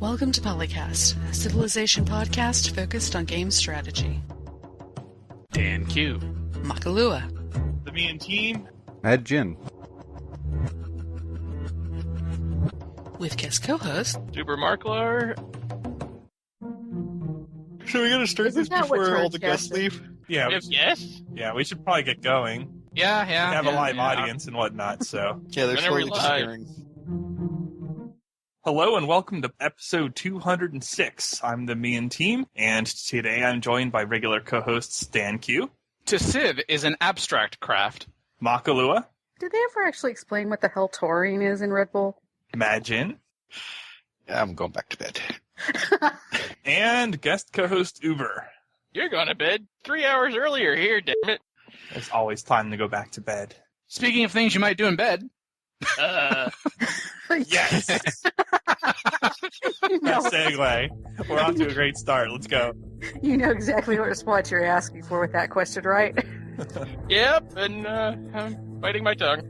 Welcome to PolyCast, a civilization podcast focused on game strategy. Dan Q. Makalua. The Me and Team. Mad Jin. With guest co-host Super Marklar. So we gotta start this before all the guests Transcast leave? Yeah, We have guests? yeah, we should probably get going. Yeah. We have a live audience and whatnot, so. Yeah, they're When are we slowly live? disappearing. Hello and welcome to episode 206. I'm the Me and Team, and today I'm joined by regular co-hosts Dan Q, To Civ is an abstract craft. Makalua, Did they ever actually explain what the hell taurine is in Red Bull? Majin, Yeah, I'm going back to bed. and guest co-host Uber. You're going to bed 3 hours earlier here, damn it. There's always time to go back to bed. Speaking of things you might do in bed. Yes! you, know, That segue. We're off to a great start. Let's go. you know exactly what response you're asking for with that question, right? Yep, and I'm biting my tongue.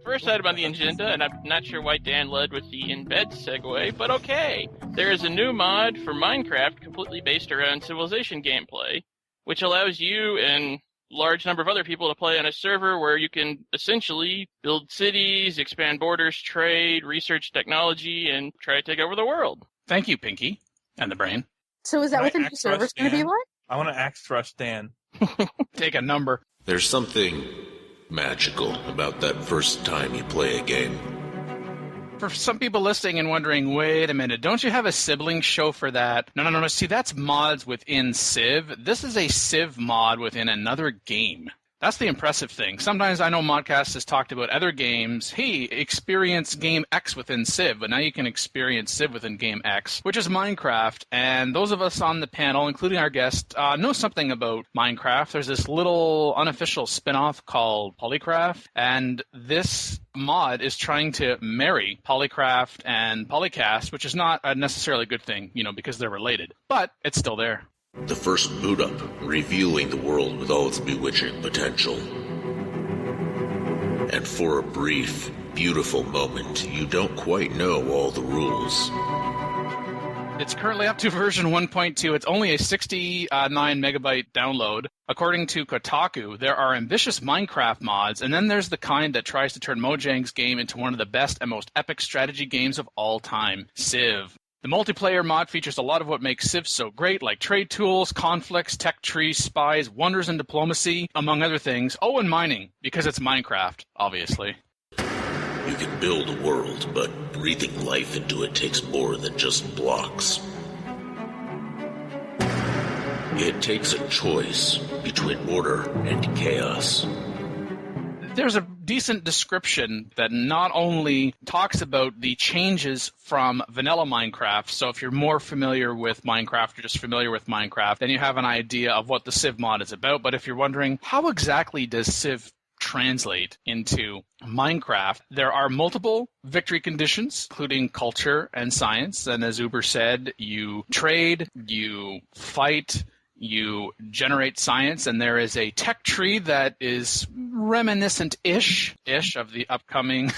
First item on the agenda, and I'm not sure why Dan led with the in-bed segue, but okay. There is a new mod for Minecraft completely based around civilization gameplay, which allows you and large number of other people to play on a server where you can essentially build cities, expand borders, trade, research technology, and try to take over the world. Thank you, Pinky, and the brain. So is that Right, what the new Axe server's Rush going to be Dan. like? I want to axe thrust Dan. Take a number. There's something magical about that first time you play a game. For some people listening and wondering, wait a minute, don't you have a sibling show for that? No. See, that's mods within Civ. This is a Civ mod within another game. That's the impressive thing. Sometimes I know Modcast has talked about other games. Hey, experience game X within Civ, but now you can experience Civ within game X, which is Minecraft. And those of us on the panel, including our guest, know something about Minecraft. There's this little unofficial spin-off called PolyCraft, and this mod is trying to marry PolyCraft and PolyCast, which is not a necessarily good thing, because they're related. But it's still there. The first boot up, revealing the world with all its bewitching potential. And for a brief, beautiful moment, you don't quite know all the rules. It's currently up to version 1.2. It's only a 69 megabyte download. According to Kotaku, there are ambitious Minecraft mods, and then there's the kind that tries to turn Mojang's game into one of the best and most epic strategy games of all time, Civ. The multiplayer mod features a lot of what makes Civ so great, like trade tools, conflicts, tech trees, spies, wonders in diplomacy, among other things. Oh, and mining, because it's Minecraft, obviously. You can build a world, but breathing life into it takes more than just blocks. It takes a choice between order and chaos. There's a decent description that not only talks about the changes from vanilla Minecraft, so if you're more familiar with Minecraft or just familiar with Minecraft, then you have an idea of what the Civ mod is about. But if you're wondering, how exactly does Civ translate into Minecraft, there are multiple victory conditions, including culture and science. And as Uber said, you trade, you fight, you generate science, and there is a tech tree that is reminiscent-ish of the upcoming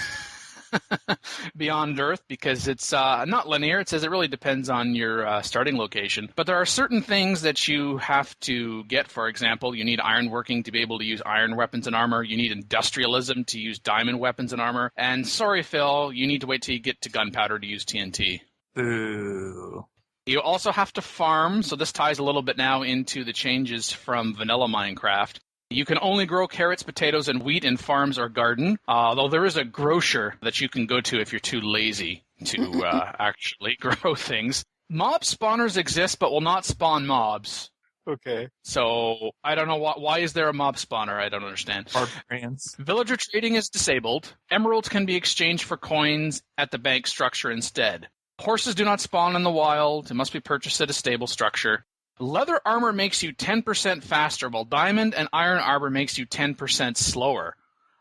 Beyond Earth, because it's not linear. It says it really depends on your starting location. But there are certain things that you have to get. For example, you need ironworking to be able to use iron weapons and armor. You need industrialism to use diamond weapons and armor. And sorry, Phil, you need to wait till you get to gunpowder to use TNT. Boo. You also have to farm, so this ties a little bit now into the changes from vanilla Minecraft. You can only grow carrots, potatoes, and wheat in farms or garden, although there is a grocer that you can go to if you're too lazy to actually grow things. Mob spawners exist but will not spawn mobs. Okay. So I don't know why is there a mob spawner? I don't understand. Barbarians. Villager trading is disabled. Emeralds can be exchanged for coins at the bank structure instead. Horses do not spawn in the wild. It must be purchased at a stable structure. Leather armor makes you 10% faster, while diamond and iron armor makes you 10% slower.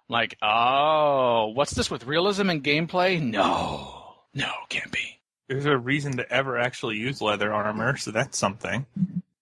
Like, oh, what's this with realism and gameplay? No. No, can't be. There's a reason to ever actually use leather armor, so that's something.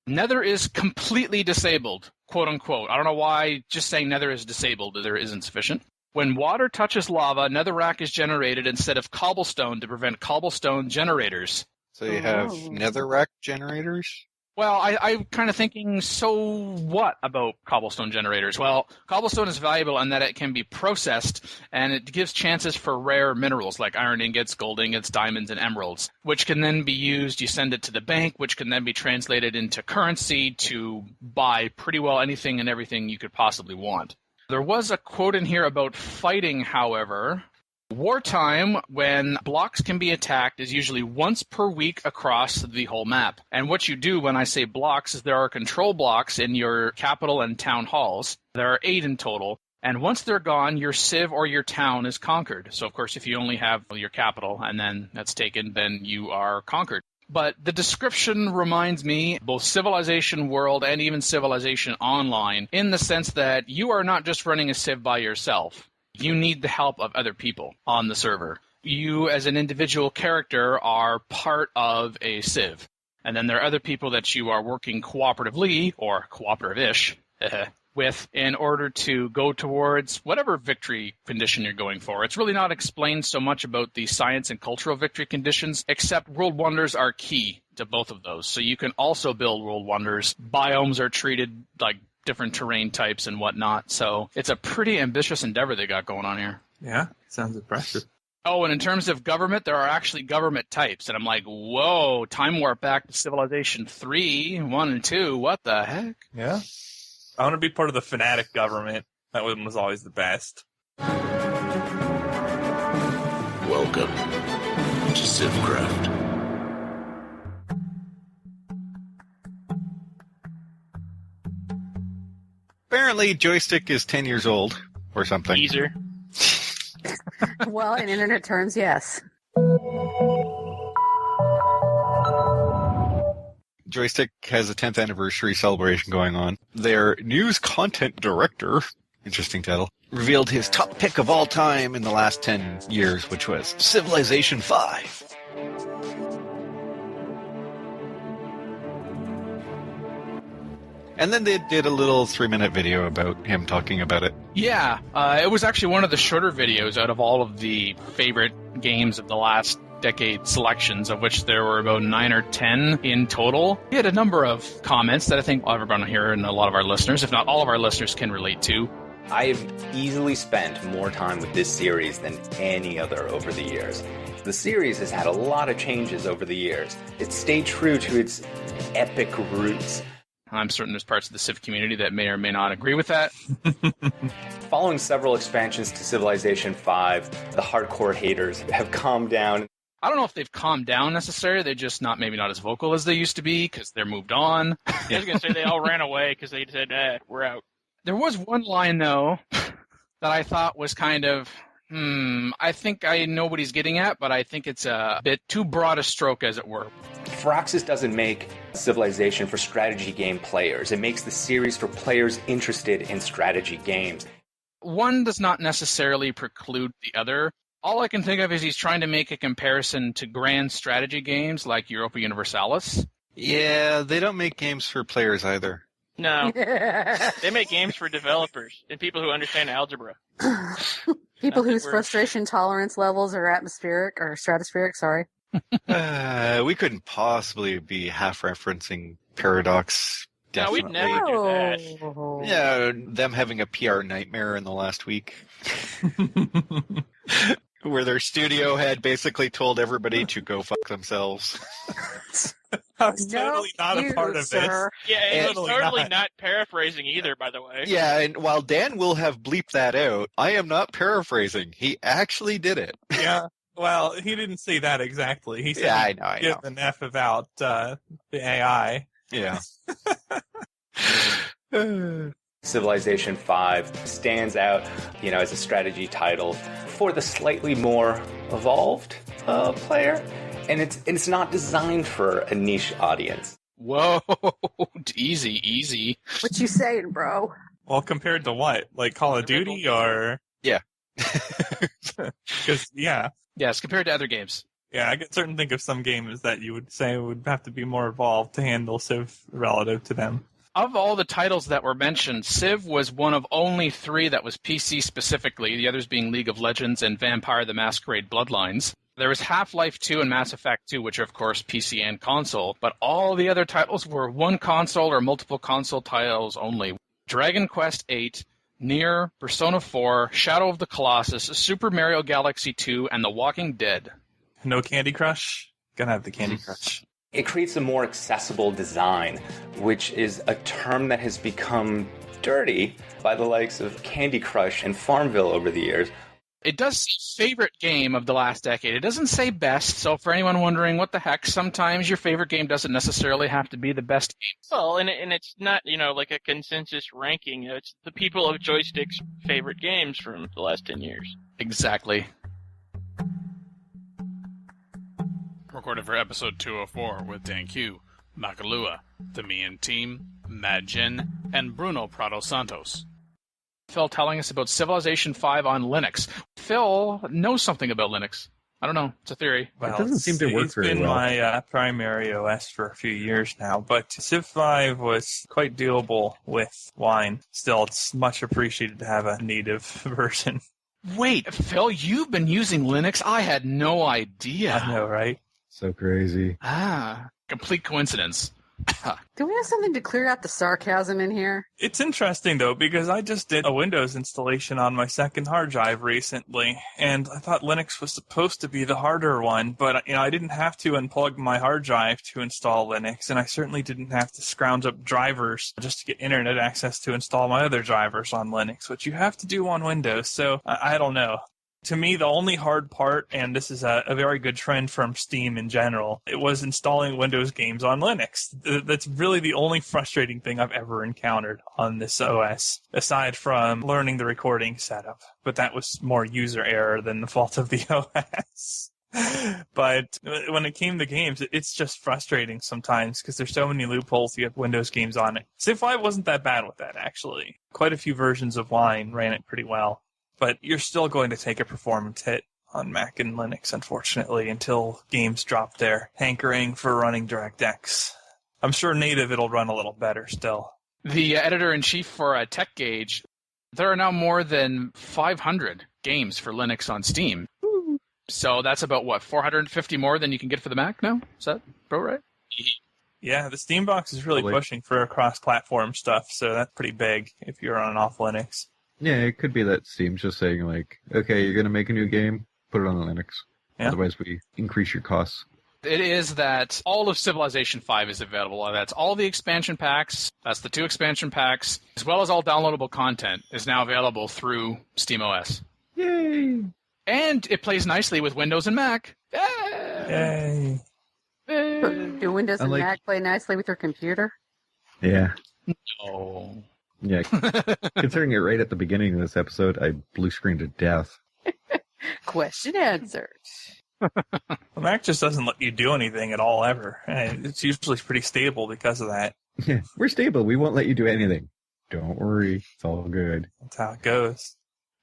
Nether is completely disabled, quote unquote. I don't know why just saying nether is disabled there isn't sufficient. When water touches lava, netherrack is generated instead of cobblestone to prevent cobblestone generators. So you have netherrack generators? Well, I'm kind of thinking, so what about cobblestone generators? Well, cobblestone is valuable in that it can be processed, and it gives chances for rare minerals like iron ingots, gold ingots, diamonds, and emeralds, which can then be used. You send it to the bank, which can then be translated into currency to buy pretty well anything and everything you could possibly want. There was a quote in here about fighting, however. Wartime, when blocks can be attacked, is usually once per week across the whole map. And what you do when I say blocks is there are control blocks in your capital and town halls. There are 8 in total. And once they're gone, your civ or your town is conquered. So, of course, if you only have your capital and then that's taken, then you are conquered. But the description reminds me both Civilization World and even Civilization Online in the sense that you are not just running a civ by yourself. You need the help of other people on the server. You, as an individual character, are part of a civ. And then there are other people that you are working cooperatively, or cooperative-ish, with in order to go towards whatever victory condition you're going for. It's really not explained so much about the science and cultural victory conditions, except world wonders are key to both of those. So you can also build world wonders. Biomes are treated like different terrain types and whatnot. So it's a pretty ambitious endeavor they got going on here. Yeah, sounds impressive. Oh, and in terms of government, there are actually government types. And I'm like, whoa, time warp back to Civilization 3, 1 and 2. What the heck? Yeah. I want to be part of the fanatic government. That one was always the best. Welcome to Civcraft. Apparently, Joystick is 10 years old, or something. Teaser. Well, in internet terms, yes. Joystick has a 10th anniversary celebration going on. Their news content director, interesting title, revealed his top pick of all time in the last 10 years, which was Civilization 5. And then they did a little 3-minute video about him talking about it. Yeah, it was actually one of the shorter videos out of all of the favorite games of the last decade selections, of which there were about 9 or 10 in total. He had a number of comments that I think everyone here and a lot of our listeners, if not all of our listeners, can relate to. I have easily spent more time with this series than any other over the years. The series has had a lot of changes over the years. It stayed true to its epic roots. I'm certain there's parts of the Civ community that may or may not agree with that. Following several expansions to Civilization 5, the hardcore haters have calmed down. I don't know if they've calmed down necessarily. They're just maybe not as vocal as they used to be because they're moved on. I was going to say they all ran away because they said, we're out. There was one line, though, that I thought was kind of, I think I know what he's getting at, but I think it's a bit too broad a stroke, as it were. Firaxis doesn't make Civilization for strategy game players. It makes the series for players interested in strategy games. One does not necessarily preclude the other. All I can think of is he's trying to make a comparison to grand strategy games like Europa Universalis. Yeah, they don't make games for players either. No. They make games for developers and people who understand algebra. People whose frustration tolerance levels are atmospheric or stratospheric, sorry. We couldn't possibly be half referencing Paradox. No, we'd never do that. Oh. Yeah, them having a PR nightmare in the last week. Where their studio had basically told everybody to go fuck themselves. I was totally not a part of sir. this. Yeah, and Totally he's totally not. not paraphrasing either, by the way. Yeah, and while Dan will have bleeped that out, I am not paraphrasing. He actually did it. Yeah. Well, he didn't say that exactly. He said Yeah, I know. give an F about the AI. Yeah. Civilization 5 stands out, as a strategy title for the slightly more evolved player, and it's not designed for a niche audience. Whoa, easy. What you saying, bro? Well, compared to what? Like Call of Duty or? Yeah. Because, yeah. Yes, compared to other games. Yeah, I can certainly think of some games that you would say would have to be more evolved to handle Civ relative to them. Of all the titles that were mentioned, Civ was one of only 3 that was PC specifically, the others being League of Legends and Vampire the Masquerade Bloodlines. There was Half-Life 2 and Mass Effect 2, which are, of course, PC and console, but all the other titles were one console or multiple console titles only. Dragon Quest VIII, Nier, Persona 4, Shadow of the Colossus, Super Mario Galaxy 2, and The Walking Dead. No Candy Crush? Gonna have the Candy Crush. It creates a more accessible design, which is a term that has become dirty by the likes of Candy Crush and Farmville over the years. It does say favorite game of the last decade. It doesn't say best, so for anyone wondering what the heck, sometimes your favorite game doesn't necessarily have to be the best game. Well, and it's not, like a consensus ranking. It's the people of Joystick's favorite games from the last 10 years. Exactly. Recorded for episode 204 with Dan Q, Makalua, the Mian Team, Mad Jin, and Bruno Prado Santos. Phil telling us about Civilization 5 on Linux. Phil knows something about Linux. I don't know. It's a theory. Well, it doesn't seem to work very well. It's been my primary OS for a few years now, but Civ 5 was quite doable with Wine. Still, it's much appreciated to have a native version. Wait, Phil, you've been using Linux? I had no idea. I know, right? So crazy. Complete coincidence. Do we have something to clear out the sarcasm in here? It's interesting, though, because I just did a Windows installation on my second hard drive recently, and I thought Linux was supposed to be the harder one, but I didn't have to unplug my hard drive to install Linux, and I certainly didn't have to scrounge up drivers just to get internet access to install my other drivers on Linux, which you have to do on Windows, so I don't know. To me, the only hard part, and this is a very good trend from Steam in general, it was installing Windows games on Linux. That's really the only frustrating thing I've ever encountered on this OS, aside from learning the recording setup. But that was more user error than the fault of the OS. But when it came to games, it's just frustrating sometimes because there's so many loopholes. You have Windows games on it. Civ 5 wasn't that bad with that, actually. Quite a few versions of Wine ran it pretty well. But you're still going to take a performance hit on Mac and Linux, unfortunately, until games drop their hankering for running DirectX. I'm sure native it'll run a little better still. The editor-in-chief for TechGauge, there are now more than 500 games for Linux on Steam. Ooh. So that's about, 450 more than you can get for the Mac now? Is that about right? Yeah, the Steam box is really pushing for cross-platform stuff, so that's pretty big if you're on off Linux. Yeah, it could be that Steam's just saying, okay, you're going to make a new game, put it on Linux. Yeah. Otherwise, we increase your costs. It is that all of Civilization 5 is available. That's all the expansion packs. That's the 2 expansion packs, as well as all downloadable content is now available through SteamOS. Yay! And it plays nicely with Windows and Mac. Yay! Do Windows and Mac play nicely with your computer? Yeah. No. Yeah, considering it right at the beginning of this episode, I blue screened to death. Question answered. The Mac just doesn't let you do anything at all, ever. And it's usually pretty stable because of that. Yeah, we're stable. We won't let you do anything. Don't worry. It's all good. That's how it goes.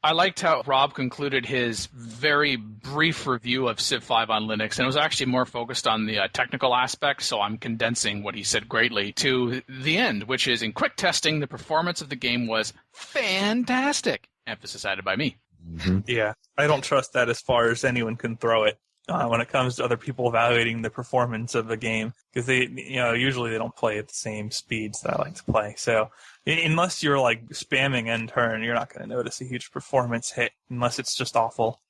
I liked how Rob concluded his very brief review of Civ 5 on Linux, and it was actually more focused on the technical aspects, so I'm condensing what he said greatly to the end, which is, in quick testing, the performance of the game was fantastic. Emphasis added by me. Mm-hmm. Yeah, I don't trust that as far as anyone can throw it when it comes to other people evaluating the performance of the game, because they, usually they don't play at the same speeds that I like to play, so... Unless you're spamming end turn, you're not going to notice a huge performance hit unless it's just awful.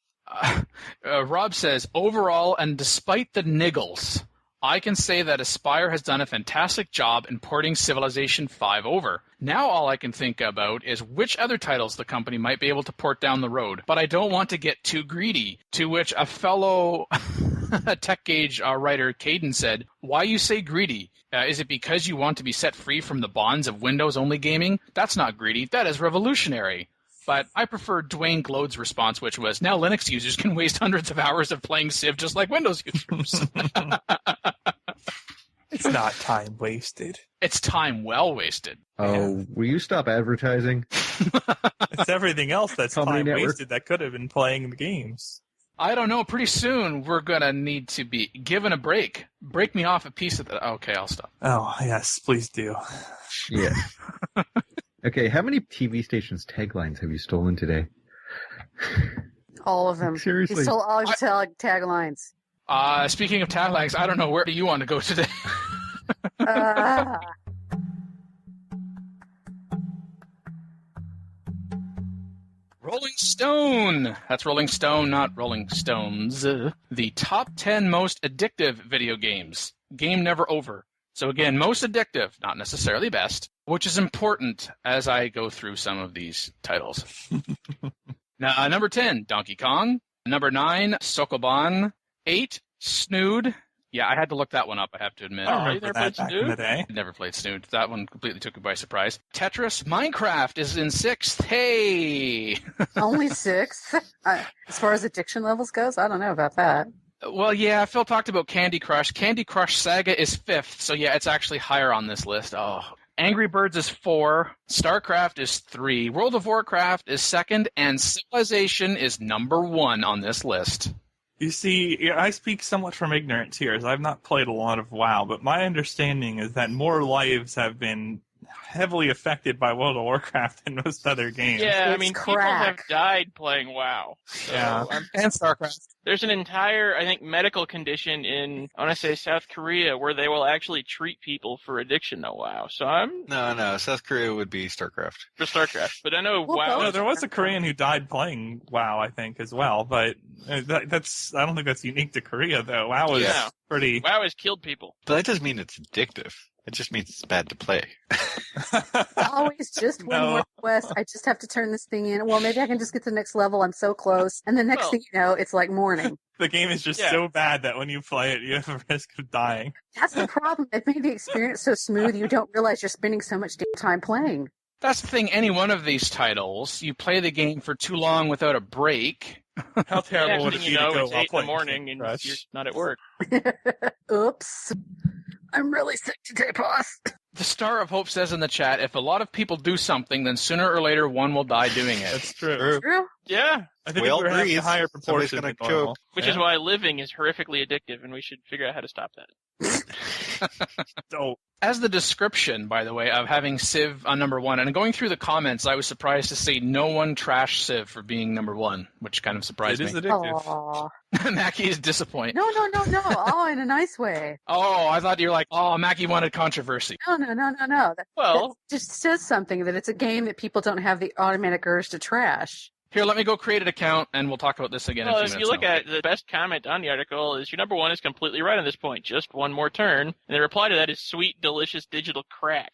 Rob says, overall, and despite the niggles, I can say that Aspire has done a fantastic job in porting Civilization 5 over. Now all I can think about is which other titles the company might be able to port down the road, but I don't want to get too greedy, to which a fellow TechGauge writer, Caden, said, why you say greedy? Is it because you want to be set free from the bonds of Windows-only gaming? That's not greedy. That is revolutionary. But I prefer Dwayne Glode's response, which was, now Linux users can waste hundreds of hours of playing Civ just like Windows users. It's not time wasted. It's time well wasted. Oh, will you stop advertising? It's everything else that's Company time network. wasted that could have been playing the games. I don't know. Pretty soon we're gonna need to be given a break. Break me off a piece of that. Okay, I'll stop. Oh, yes, please do. Yeah. Okay, how many TV stations' taglines have you stolen today? All of them. Seriously. He stole all your taglines. Speaking of taglines, I don't know, where do you want to go today? Rolling Stone. That's Rolling Stone, not Rolling Stones. The top 10 most addictive video games. Game never over. So again, most addictive, not necessarily best, which is important as I go through some of these titles. Now, number 10, Donkey Kong. Number 9, Sokoban. 8, Snood. Yeah, I had to look that one up, I have to admit. I remember that back in the day. Never played Snood. That one completely took me by surprise. Tetris. Minecraft is in 6th. Hey! Only 6? As far as addiction levels goes, I don't know about that. Well, yeah, Phil talked about Candy Crush. Candy Crush Saga is 5th, so yeah, it's actually higher on this list. Oh. Angry Birds is 4. StarCraft is 3. World of Warcraft is 2nd, and Civilization is number 1 on this list. You see, I speak somewhat from ignorance here, as I've not played a lot of WoW, but my understanding is that more lives have been heavily affected by World of Warcraft than most other games. Yeah, I mean, It's people have crack. died playing WoW. So Yeah. And StarCraft. There's an entire, I think, medical condition in, I want to say, South Korea, where they will actually treat people for addiction to WoW. So I'm No, South Korea would be StarCraft. for StarCraft, but I know Well, WoW. No, there was a Korean who died playing WoW, I think, as well, but that's I don't think that's unique to Korea, though. WoW is Yeah. pretty... WoW has killed people. But that doesn't mean it's addictive. It just means it's bad to play. Always just one No. more quest. I just have to turn this thing in. Well, maybe I can just get to the next level. I'm so close. And the next Well- thing you know, it's like morning. The game is just Yeah. so bad that when you play it, you have a risk of dying. That's the problem. They've made the experience so smooth you don't realize you're spending so much damn time playing. That's the thing, any one of these titles, you play the game for too long without a break. How terrible Next would it thing be you know, to go it's while 8 in the playing morning Candy and Crush? you're not at work. Oops. I'm really sick today, boss. The Star of Hope says in the chat, if a lot of people do something, then sooner or later one will die doing it. That's true. True. Yeah, I think We if all we're having a breathe. higher Somebody's proportion gonna than normal. which is why living is horrifically addictive, and we should figure out how to stop that. So, As the description, by the way, of having Civ on number 1, and going through the comments, I was surprised to see no one trash Civ for being number 1, which kind of surprised it is me. addictive. Aw. Mackie is disappointed. No. Oh, in a nice way. Oh, I thought you were like, oh, Mackie wanted controversy. No. That Well, just says something that it's a game that people don't have the automatic urge to trash. Here, let me go create an account, and we'll talk about this again in a few if minutes. you look now. at the best comment on the article is your number 1 is completely right on this point. Just one more turn. And the reply to that is sweet, delicious digital crack.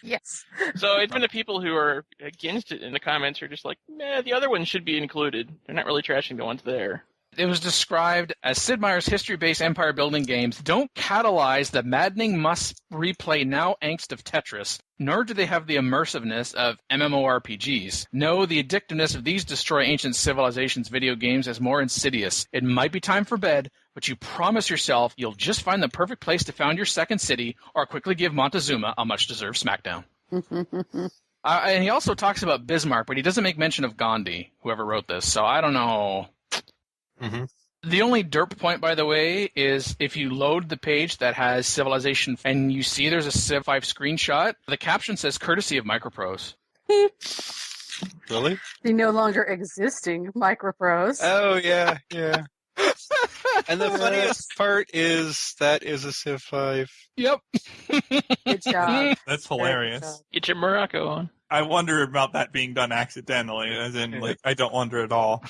Yes. So even the people who are against it in the comments are just like, nah, the other ones should be included. They're not really trashing the ones there. It was described as Sid Meier's history-based empire-building games don't catalyze the maddening must-replay now angst of Tetris, nor do they have the immersiveness of MMORPGs. No, the addictiveness of these destroy ancient civilizations video games is more insidious. It might be time for bed, but you promise yourself you'll just find the perfect place to found your second city or quickly give Montezuma a much-deserved smackdown. And he also talks about Bismarck, but he doesn't make mention of Gandhi, whoever wrote this, so I don't know. Mm-hmm. The only derp point, by the way, is if you load the page that has Civilization and you see there's a Civ 5 screenshot, the caption says courtesy of Microprose. Really? The no longer existing micropros. Oh, yeah. And the funniest part is that is a Civ 5. Yep. Good job. That's hilarious. Get your Morocco on. I wonder about that being done accidentally, as in, like, I don't wonder at all.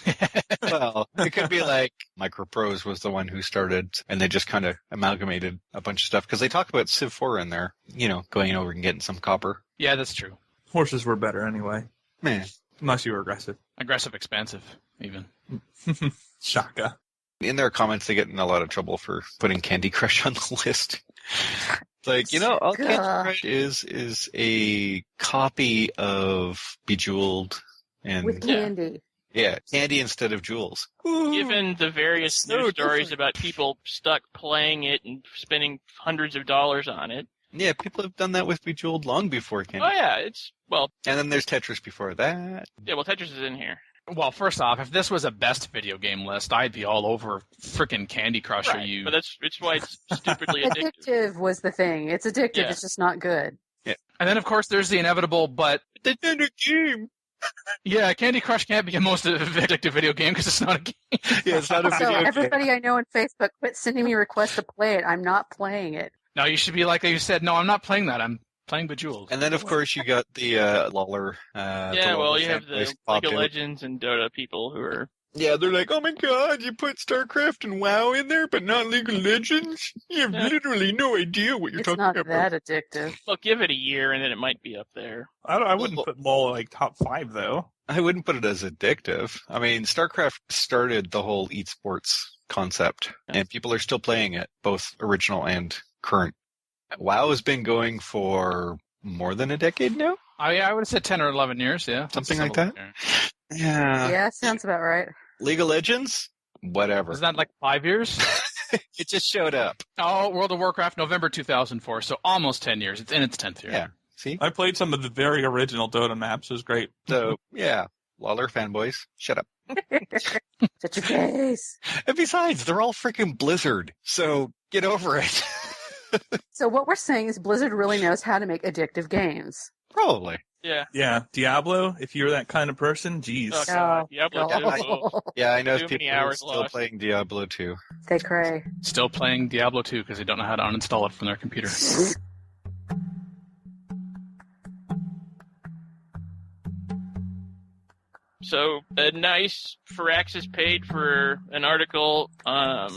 Well, it could be like Microprose was the one who started, and they just kind of amalgamated a bunch of stuff, because they talk about Civ 4 in there, going over and getting some copper. Yeah, that's true. Horses were better anyway. Man. Unless you were aggressive. Aggressive, expansive, even. Shaka. In their comments, they get in a lot of trouble for putting Candy Crush on the list. It's like, all Candy Crush is a copy of Bejeweled and With candy. yeah, candy instead of jewels. Given the various So news stories different. about people stuck playing it and spending hundreds of dollars on it. Yeah, people have done that with Bejeweled long before Candy. Oh yeah, And then there's Tetris before that. Tetris is in here. Well, first off, if this was a best video game list, I'd be all over frickin' Candy Crush. Right, but it's why it's stupidly addictive. Addictive was the thing. It's addictive. Yeah. It's just not good. Yeah. And then, of course, there's the inevitable, but It's in a game. yeah, Candy Crush can't be a most addictive video game because it's not a game. Yeah, it's not a So video game. everybody I know on Facebook, quit sending me requests to play it. I'm not playing it. No, you should be like you said, no, I'm not playing that. I'm playing Bejeweled. And then, of course, you got the Lawler. Yeah, well, you have the League popped of out. Legends and Dota people who are... Yeah, they're like, oh my god, you put StarCraft and WoW in there, but not League of Legends? You have literally no idea what you're It's talking not about. that addictive. Well, give it a year and then it might be up there. I wouldn't put LoL like top 5 though. I wouldn't put it as addictive. I mean, StarCraft started the whole esports concept, and people are still playing it, both original and current. WoW has been going for more than a decade now? I would have said 10 or 11 years, yeah. Something like that? Yeah. Yeah, sounds about right. League of Legends? Whatever. Isn't that like 5 years? It just showed up. Oh, World of Warcraft, November 2004, so almost 10 years. It's in its 10th year. Yeah. See? I played some of the very original Dota maps. It was great. So, yeah. Lawler fanboys, shut up. Shut your face. And besides, they're all freaking Blizzard, so get over it. So what we're saying is Blizzard really knows how to make addictive games. Probably. Yeah. Yeah, Diablo, if you're that kind of person, geez. Oh, God. Diablo 2. Oh, Yeah, I know Too many people are hours still lost. playing Diablo 2. they cray. Still playing Diablo 2 because they don't know how to uninstall it from their computer. So, a nice Firaxis paid for an article by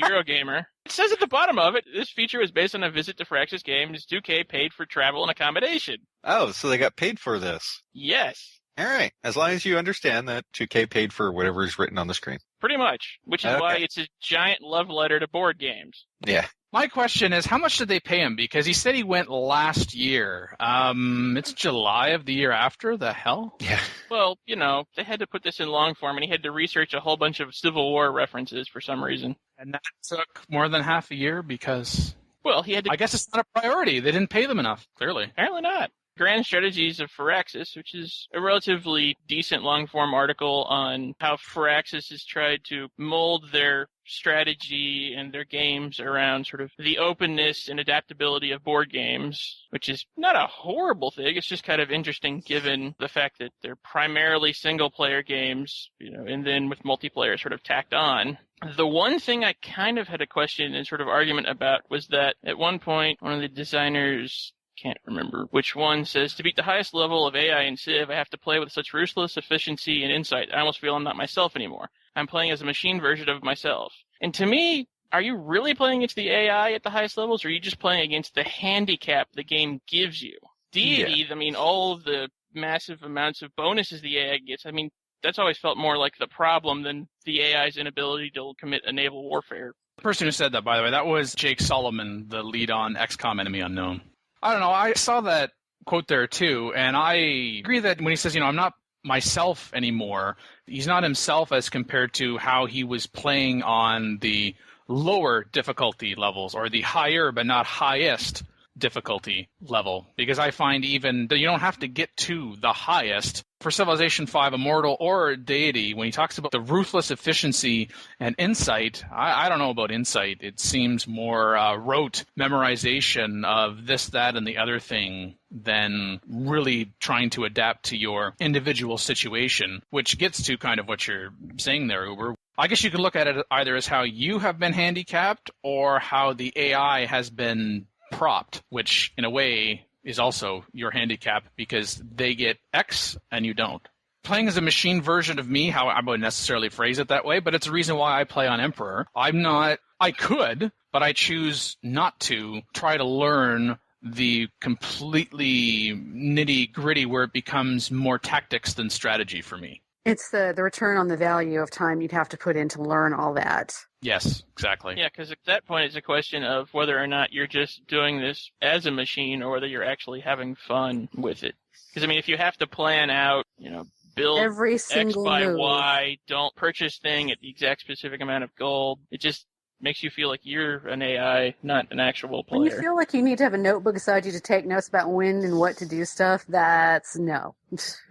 Eurogamer. It says at the bottom of it, this feature was based on a visit to Firaxis Games. 2K paid for travel and accommodation. Oh, so they got paid for this. Yes, All right. As long as you understand that 2K paid for whatever is written on the screen. pretty much. Which is why it's a giant love letter to board games. Yeah. My question is, how much did they pay him? Because he said he went last year. It's July of the year after. The hell? Yeah. Well, you know, they had to put this in long form, and he had to research a whole bunch of Civil War references for some reason. And that took more than half a year because... Well, he had to... I guess it's not a priority. They didn't pay them enough, clearly. Apparently not. Grand Strategies of Firaxis, which is a relatively decent long-form article on how Firaxis has tried to mold their strategy and their games around sort of the openness and adaptability of board games, which is not a horrible thing. It's just kind of interesting given the fact that they're primarily single-player games, you know, and then with multiplayer sort of tacked on. The one thing I kind of had a question and sort of argument about was that at one point, one of the designers, can't remember which one, says, to beat the highest level of AI in Civ, I have to play with such ruthless efficiency and insight. I almost feel I'm not myself anymore. I'm playing as a machine version of myself. And to me, are you really playing against the AI at the highest levels, or are you just playing against the handicap the game gives you? Deity, I mean, all of the massive amounts of bonuses the AI gets, I mean, that's always felt more like the problem than the AI's inability to commit a naval warfare. The person who said that, by the way, that was Jake Solomon, the lead on XCOM Enemy Unknown. I don't know. I saw that quote there, too, and I agree that when he says, you know, I'm not myself anymore, he's not himself as compared to how he was playing on the lower difficulty levels or the higher but not highest difficulty level, because I find even that you don't have to get to the highest. For Civilization 5 Immortal or Deity, when he talks about the ruthless efficiency and insight, I don't know about insight. It seems more rote memorization of this, that, and the other thing than really trying to adapt to your individual situation, which gets to kind of what you're saying there, Uber. I guess you could look at it either as how you have been handicapped or how the AI has been propped, which in a way is also your handicap because they get X and you don't. Playing as a machine version of me, how I wouldn't necessarily phrase it that way, but it's the reason why I play on Emperor. I could, but I choose not to try to learn the completely nitty-gritty where it becomes more tactics than strategy for me. It's the return on the value of time you'd have to put in to learn all that. Yes, exactly. Yeah, because at that point it's a question of whether or not you're just doing this as a machine or whether you're actually having fun with it. Because, I mean, if you have to plan out, you know, build Every X single by move. Y, don't purchase thing at the exact specific amount of gold, it just makes you feel like you're an AI, not an actual player. When you feel like you need to have a notebook beside you to take notes about when and what to do stuff, that's no.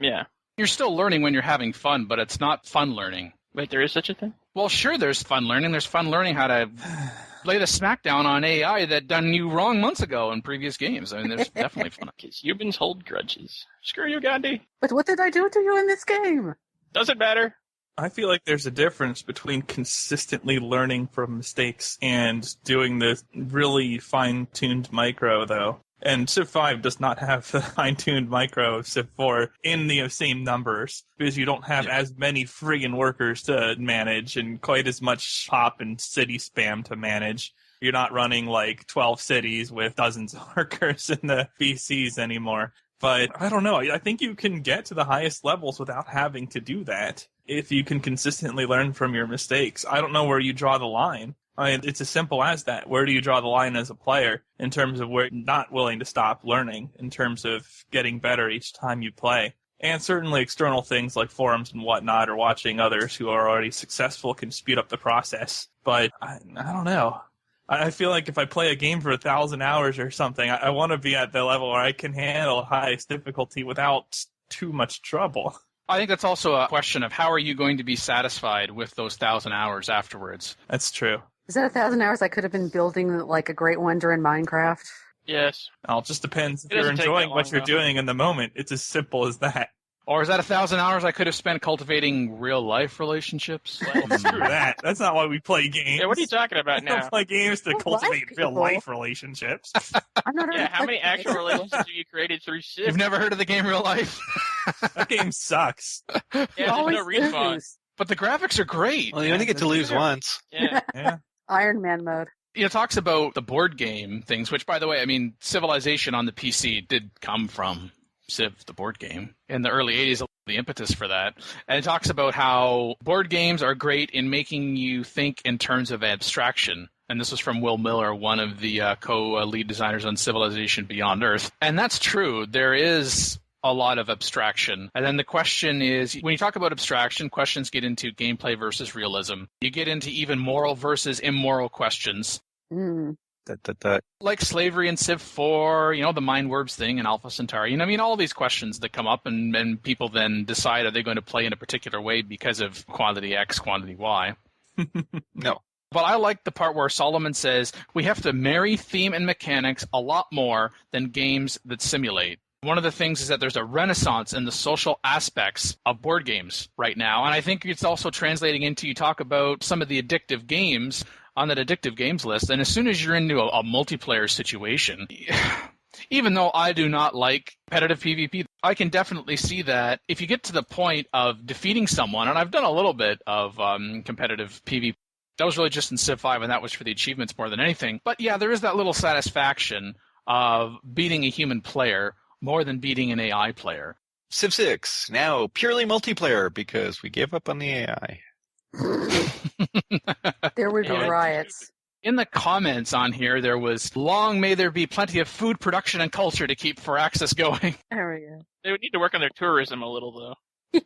Yeah. You're still learning when you're having fun, but it's not fun learning. Wait, there is such a thing? Well, sure, there's fun learning. There's fun learning how to lay the smackdown on AI that done you wrong months ago in previous games. I mean, there's definitely fun. Because humans hold grudges. Screw you, Gandhi. But what did I do to you in this game? Doesn't matter. I feel like there's a difference between consistently learning from mistakes and doing the really fine-tuned micro, though. And Civ 5 does not have the fine-tuned micro of Civ 4 in the same numbers, because you don't have as many friggin' workers to manage and quite as much pop and city spam to manage. You're not running like 12 cities with dozens of workers in the VCs anymore. But I don't know. I think you can get to the highest levels without having to do that if you can consistently learn from your mistakes. I don't know where you draw the line. I mean, it's as simple as that. Where do you draw the line as a player in terms of where you're not willing to stop learning, in terms of getting better each time you play? And certainly external things like forums and whatnot, or watching others who are already successful can speed up the process. But I don't know. I feel like if I play a game for 1,000 hours or something, I want to be at the level where I can handle highest difficulty without too much trouble. I think that's also a question of how are you going to be satisfied with those 1,000 hours afterwards. That's true. Is that 1,000 hours I could have been building like a Great Wonder in Minecraft? Yes. Well, it just depends. If It you're doesn't take enjoying that what long, you're though. doing in the moment, it's as simple as that. Or is that 1,000 hours I could have spent cultivating real-life relationships? Well, screw that. That's not why we play games. Yeah, what are you talking about We don't now? play games to Well, cultivate life real-life people. relationships. I'm not Yeah, how many like- actual relationships have you created through Civ? You've never heard of the game Real Life? That game sucks. Yeah, there's Always no respawn. lose. But the graphics are great. Well, you only get to lose once. Yeah. Yeah. Iron Man mode. It talks about the board game things, which, by the way, I mean, Civilization on the PC did come from Civ, the board game. In the early 80s, the impetus for that. And it talks about how board games are great in making you think in terms of abstraction. And this was from Will Miller, one of the co-lead designers on Civilization Beyond Earth. And that's true. There is a lot of abstraction. And then the question is, when you talk about abstraction, questions get into gameplay versus realism. You get into even moral versus immoral questions. Mm. Like slavery in Civ 4, the Mind Worms thing in Alpha Centauri. I mean, all these questions that come up, and people then decide, are they going to play in a particular way because of quantity X, quantity Y? No. But I like the part where Solomon says, we have to marry theme and mechanics a lot more than games that simulate. One of the things is that there's a renaissance in the social aspects of board games right now. And I think it's also translating into, you talk about some of the addictive games on that addictive games list. And as soon as you're into a multiplayer situation, even though I do not like competitive PvP, I can definitely see that if you get to the point of defeating someone, and I've done a little bit of competitive PvP, that was really just in Civ 5, and that was for the achievements more than anything. But yeah, there is that little satisfaction of beating a human player more than beating an AI player. Civ 6, now purely multiplayer because we gave up on the AI. There would be Yeah. riots. In the comments on here, there was, long may there be plenty of food production and culture to keep Firaxis going. There we go. They would need to work on their tourism a little, though.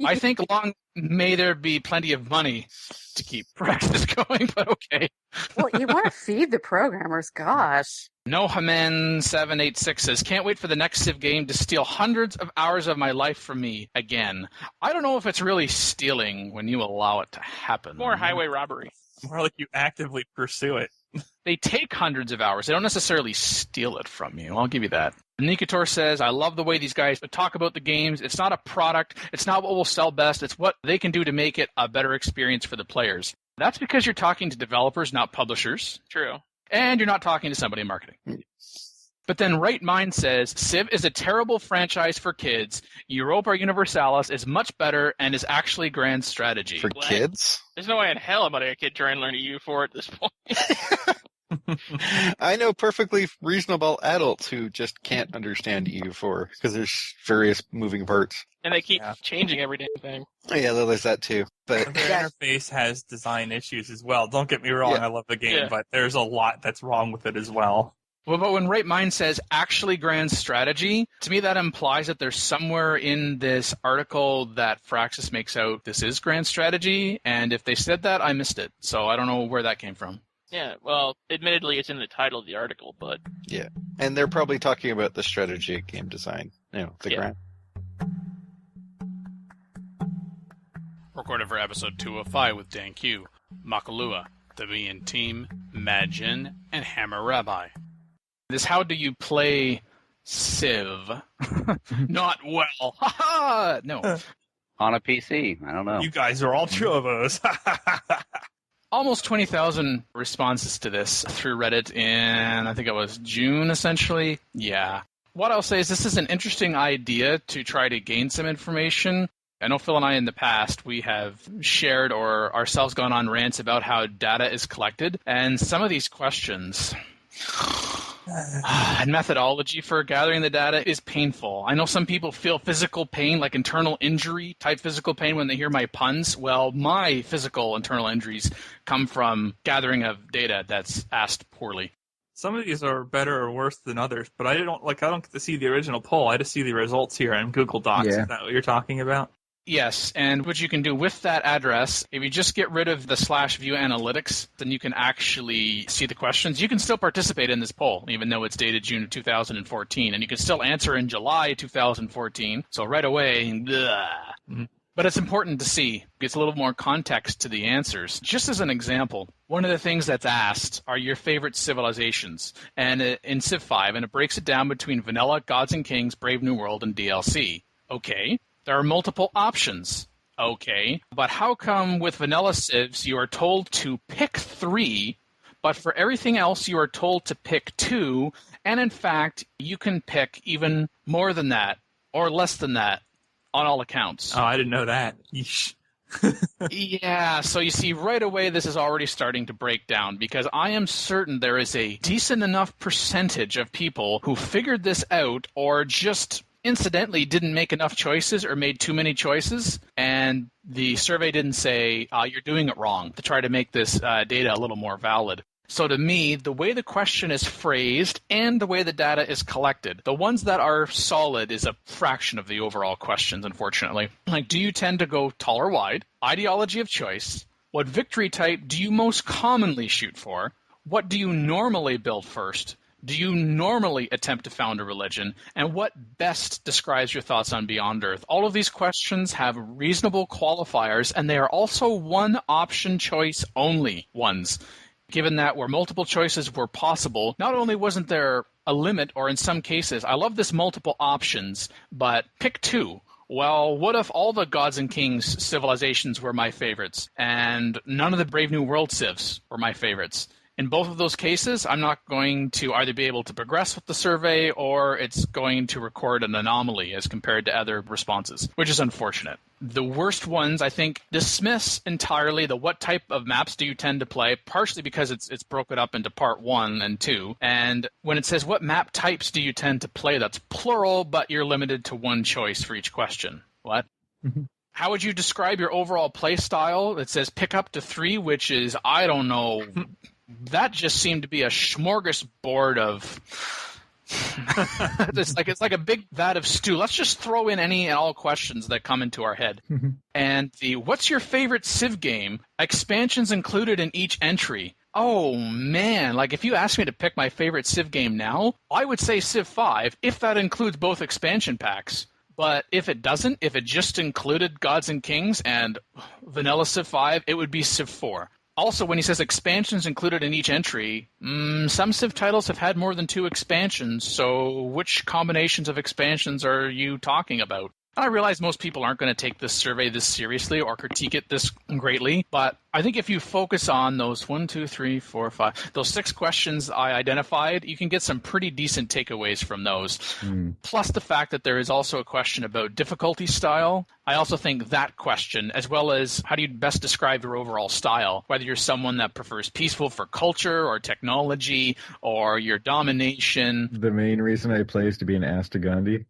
I think long may there be plenty of money to keep Firaxis going, but okay. Well, you want to feed the programmers, gosh. Nohaman786 says, can't wait for the next Civ game to steal hundreds of hours of my life from me again. I don't know if it's really stealing when you allow it to happen. More highway robbery. More like you actively pursue it. They take hundreds of hours. They don't necessarily steal it from you. I'll give you that. Nikator says, I love the way these guys talk about the games. It's not a product. It's not what will sell best. It's what they can do to make it a better experience for the players. That's because you're talking to developers, not publishers. True. And you're not talking to somebody in marketing. But then Right Mind says, Civ is a terrible franchise for kids. Europa Universalis is much better and is actually grand strategy. For What? kids? There's no way in hell I'm letting a kid try and learn a U4 at this point. I know perfectly reasonable adults who just can't understand EU4 because there's various moving parts. And they keep Yeah. changing every damn thing. Yeah, there's that too. But Their Yes. interface has design issues as well. Don't get me wrong, Yeah. I love the game, Yeah. but there's a lot that's wrong with it as well. Well, but when Right Mind says actually grand strategy, to me that implies that there's somewhere in this article that Firaxis makes out this is grand strategy, and if they said that, I missed it. So I don't know where that came from. Yeah, well, admittedly, it's in the title of the article, but and they're probably talking about the strategy game design. The Yeah. grand. Recorded for episode 205 with Dan Q, Makalua, the Mian team, Majin, and Hammer Rabbi. This how do you play Civ? Not well. Ha ha! No. On a PC. I don't know. You guys are all Chuvos. Almost 20,000 responses to this through Reddit in, I think it was June, essentially. Yeah. What I'll say is this is an interesting idea to try to gain some information. I know Phil and I in the past, we have shared or ourselves gone on rants about how data is collected. And some of these questions and methodology for gathering the data is painful. I know some people feel physical pain, like internal injury type physical pain when they hear my puns. Well, my physical internal injuries come from gathering of data that's asked poorly. Some of these are better or worse than others, but I don't get to see the original poll. I just see the results here in Google Docs. Yeah. Is that what you're talking about? Yes, and what you can do with that address, if you just get rid of the /view analytics, then you can actually see the questions. You can still participate in this poll, even though it's dated June of 2014, and you can still answer in July 2014. So right away, Mm-hmm. But it's important to see. It's a little more context to the answers. Just as an example, one of the things that's asked are your favorite civilizations, and in Civ 5, and it breaks it down between vanilla, Gods and Kings, Brave New World, and DLC. Okay. There are multiple options. Okay. But how come with vanilla civs you are told to pick 3, but for everything else you are told to pick 2, and in fact you can pick even more than that or less than that on all accounts? Oh, I didn't know that. Yeesh. Yeah, so you see right away this is already starting to break down because I am certain there is a decent enough percentage of people who figured this out or just incidentally didn't make enough choices or made too many choices, and the survey didn't say, you're doing it wrong, to try to make this data a little more valid. So to me, the way the question is phrased and the way the data is collected, the ones that are solid is a fraction of the overall questions, unfortunately. Like, do you tend to go tall or wide? Ideology of choice. What victory type do you most commonly shoot for? What do you normally build first? Do you normally attempt to found a religion? And what best describes your thoughts on Beyond Earth? All of these questions have reasonable qualifiers, and they are also one-option choice only ones. Given that where multiple choices were possible, not only wasn't there a limit, or in some cases, I love this multiple options, but pick 2. Well, what if all the Gods and Kings civilizations were my favorites, and none of the Brave New World civs were my favorites? In both of those cases, I'm not going to either be able to progress with the survey or it's going to record an anomaly as compared to other responses, which is unfortunate. The worst ones, I think, dismiss entirely the what type of maps do you tend to play, partially because it's broken up into part 1 and 2. And when it says what map types do you tend to play, that's plural, but you're limited to one choice for each question. What? Mm-hmm. How would you describe your overall play style? It says pick up to 3, which is, I don't know... That just seemed to be a smorgasbord of it's like a big vat of stew. Let's just throw in any and all questions that come into our head. And the what's your favorite Civ game? Expansions included in each entry. Oh man, like if you asked me to pick my favorite Civ game now, I would say Civ 5 if that includes both expansion packs. But if it doesn't, if it just included Gods and Kings and vanilla Civ 5, it would be Civ 4. Also, when he says expansions included in each entry, some Civ titles have had more than 2 expansions, so which combinations of expansions are you talking about? And I realize most people aren't going to take this survey this seriously or critique it this greatly, but I think if you focus on those those 6 questions I identified, you can get some pretty decent takeaways from those. Plus the fact that there is also a question about difficulty style. I also think that question, as well as how do you best describe your overall style, whether you're someone that prefers peaceful for culture or technology or your domination. The main reason I play is to be an ass to Gandhi.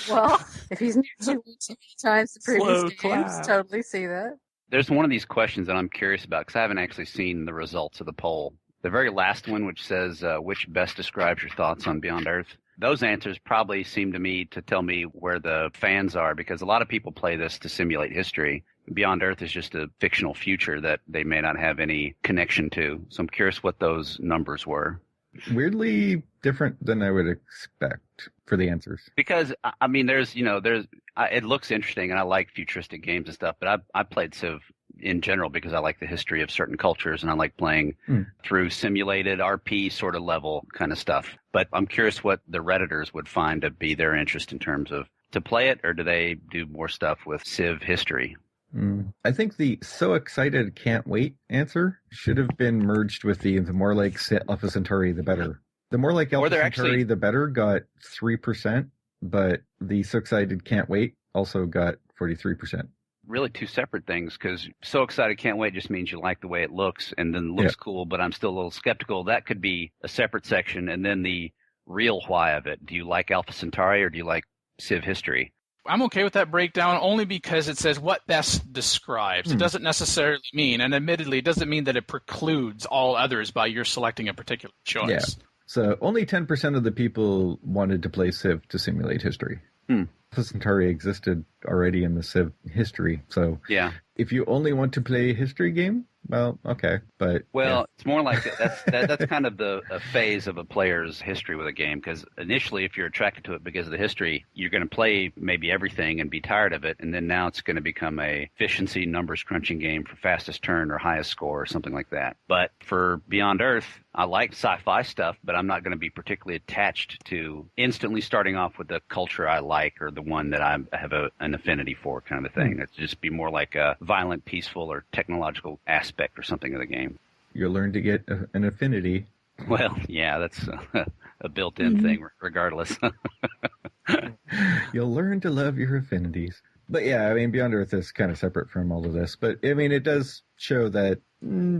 Well, if he's too many times the previous games, totally see that. There's one of these questions that I'm curious about because I haven't actually seen the results of the poll. The very last one, which says, which best describes your thoughts on Beyond Earth? Those answers probably seem to me to tell me where the fans are because a lot of people play this to simulate history. Beyond Earth is just a fictional future that they may not have any connection to. So I'm curious what those numbers were. Weirdly different than I would expect for the answers. Because, I mean, there's It looks interesting, and I like futuristic games and stuff, but I played Civ in general because I like the history of certain cultures, and I like playing through simulated RP sort of level kind of stuff. But I'm curious what the Redditors would find to be their interest in terms of to play it, or do they do more stuff with Civ history? I think the so excited can't wait answer should have been merged with the more like Alpha Centauri the better. The more like Alpha Centauri the better got 3%, but the so excited can't wait also got 43%. Really two separate things, because so excited can't wait just means you like the way it looks, and then looks cool, but I'm still a little skeptical. That could be a separate section, and then the real why of it. Do you like Alpha Centauri or do you like Civ history? I'm okay with that breakdown only because it says what best describes. It doesn't necessarily mean, and admittedly, it doesn't mean that it precludes all others by your selecting a particular choice. Yeah. So only 10% of the people wanted to play Civ to simulate history. Alpha Centauri existed already in the Civ history, so if you only want to play a history game, well, okay, but it's more like that's kind of the phase of a player's history with a game, because initially, if you're attracted to it because of the history, you're going to play maybe everything and be tired of it, and then now it's going to become a efficiency numbers crunching game for fastest turn or highest score or something like that. But for Beyond Earth, I like sci-fi stuff, but I'm not going to be particularly attached to instantly starting off with the culture I like or the one that I have an affinity for, kind of a thing. It's just be more like a violent, peaceful, or technological aspect or something of the game. You'll learn to get an affinity. Well, yeah, that's a built-in thing regardless. You'll learn to love your affinities. But yeah, I mean, Beyond Earth is kind of separate from all of this. But I mean, it does show that,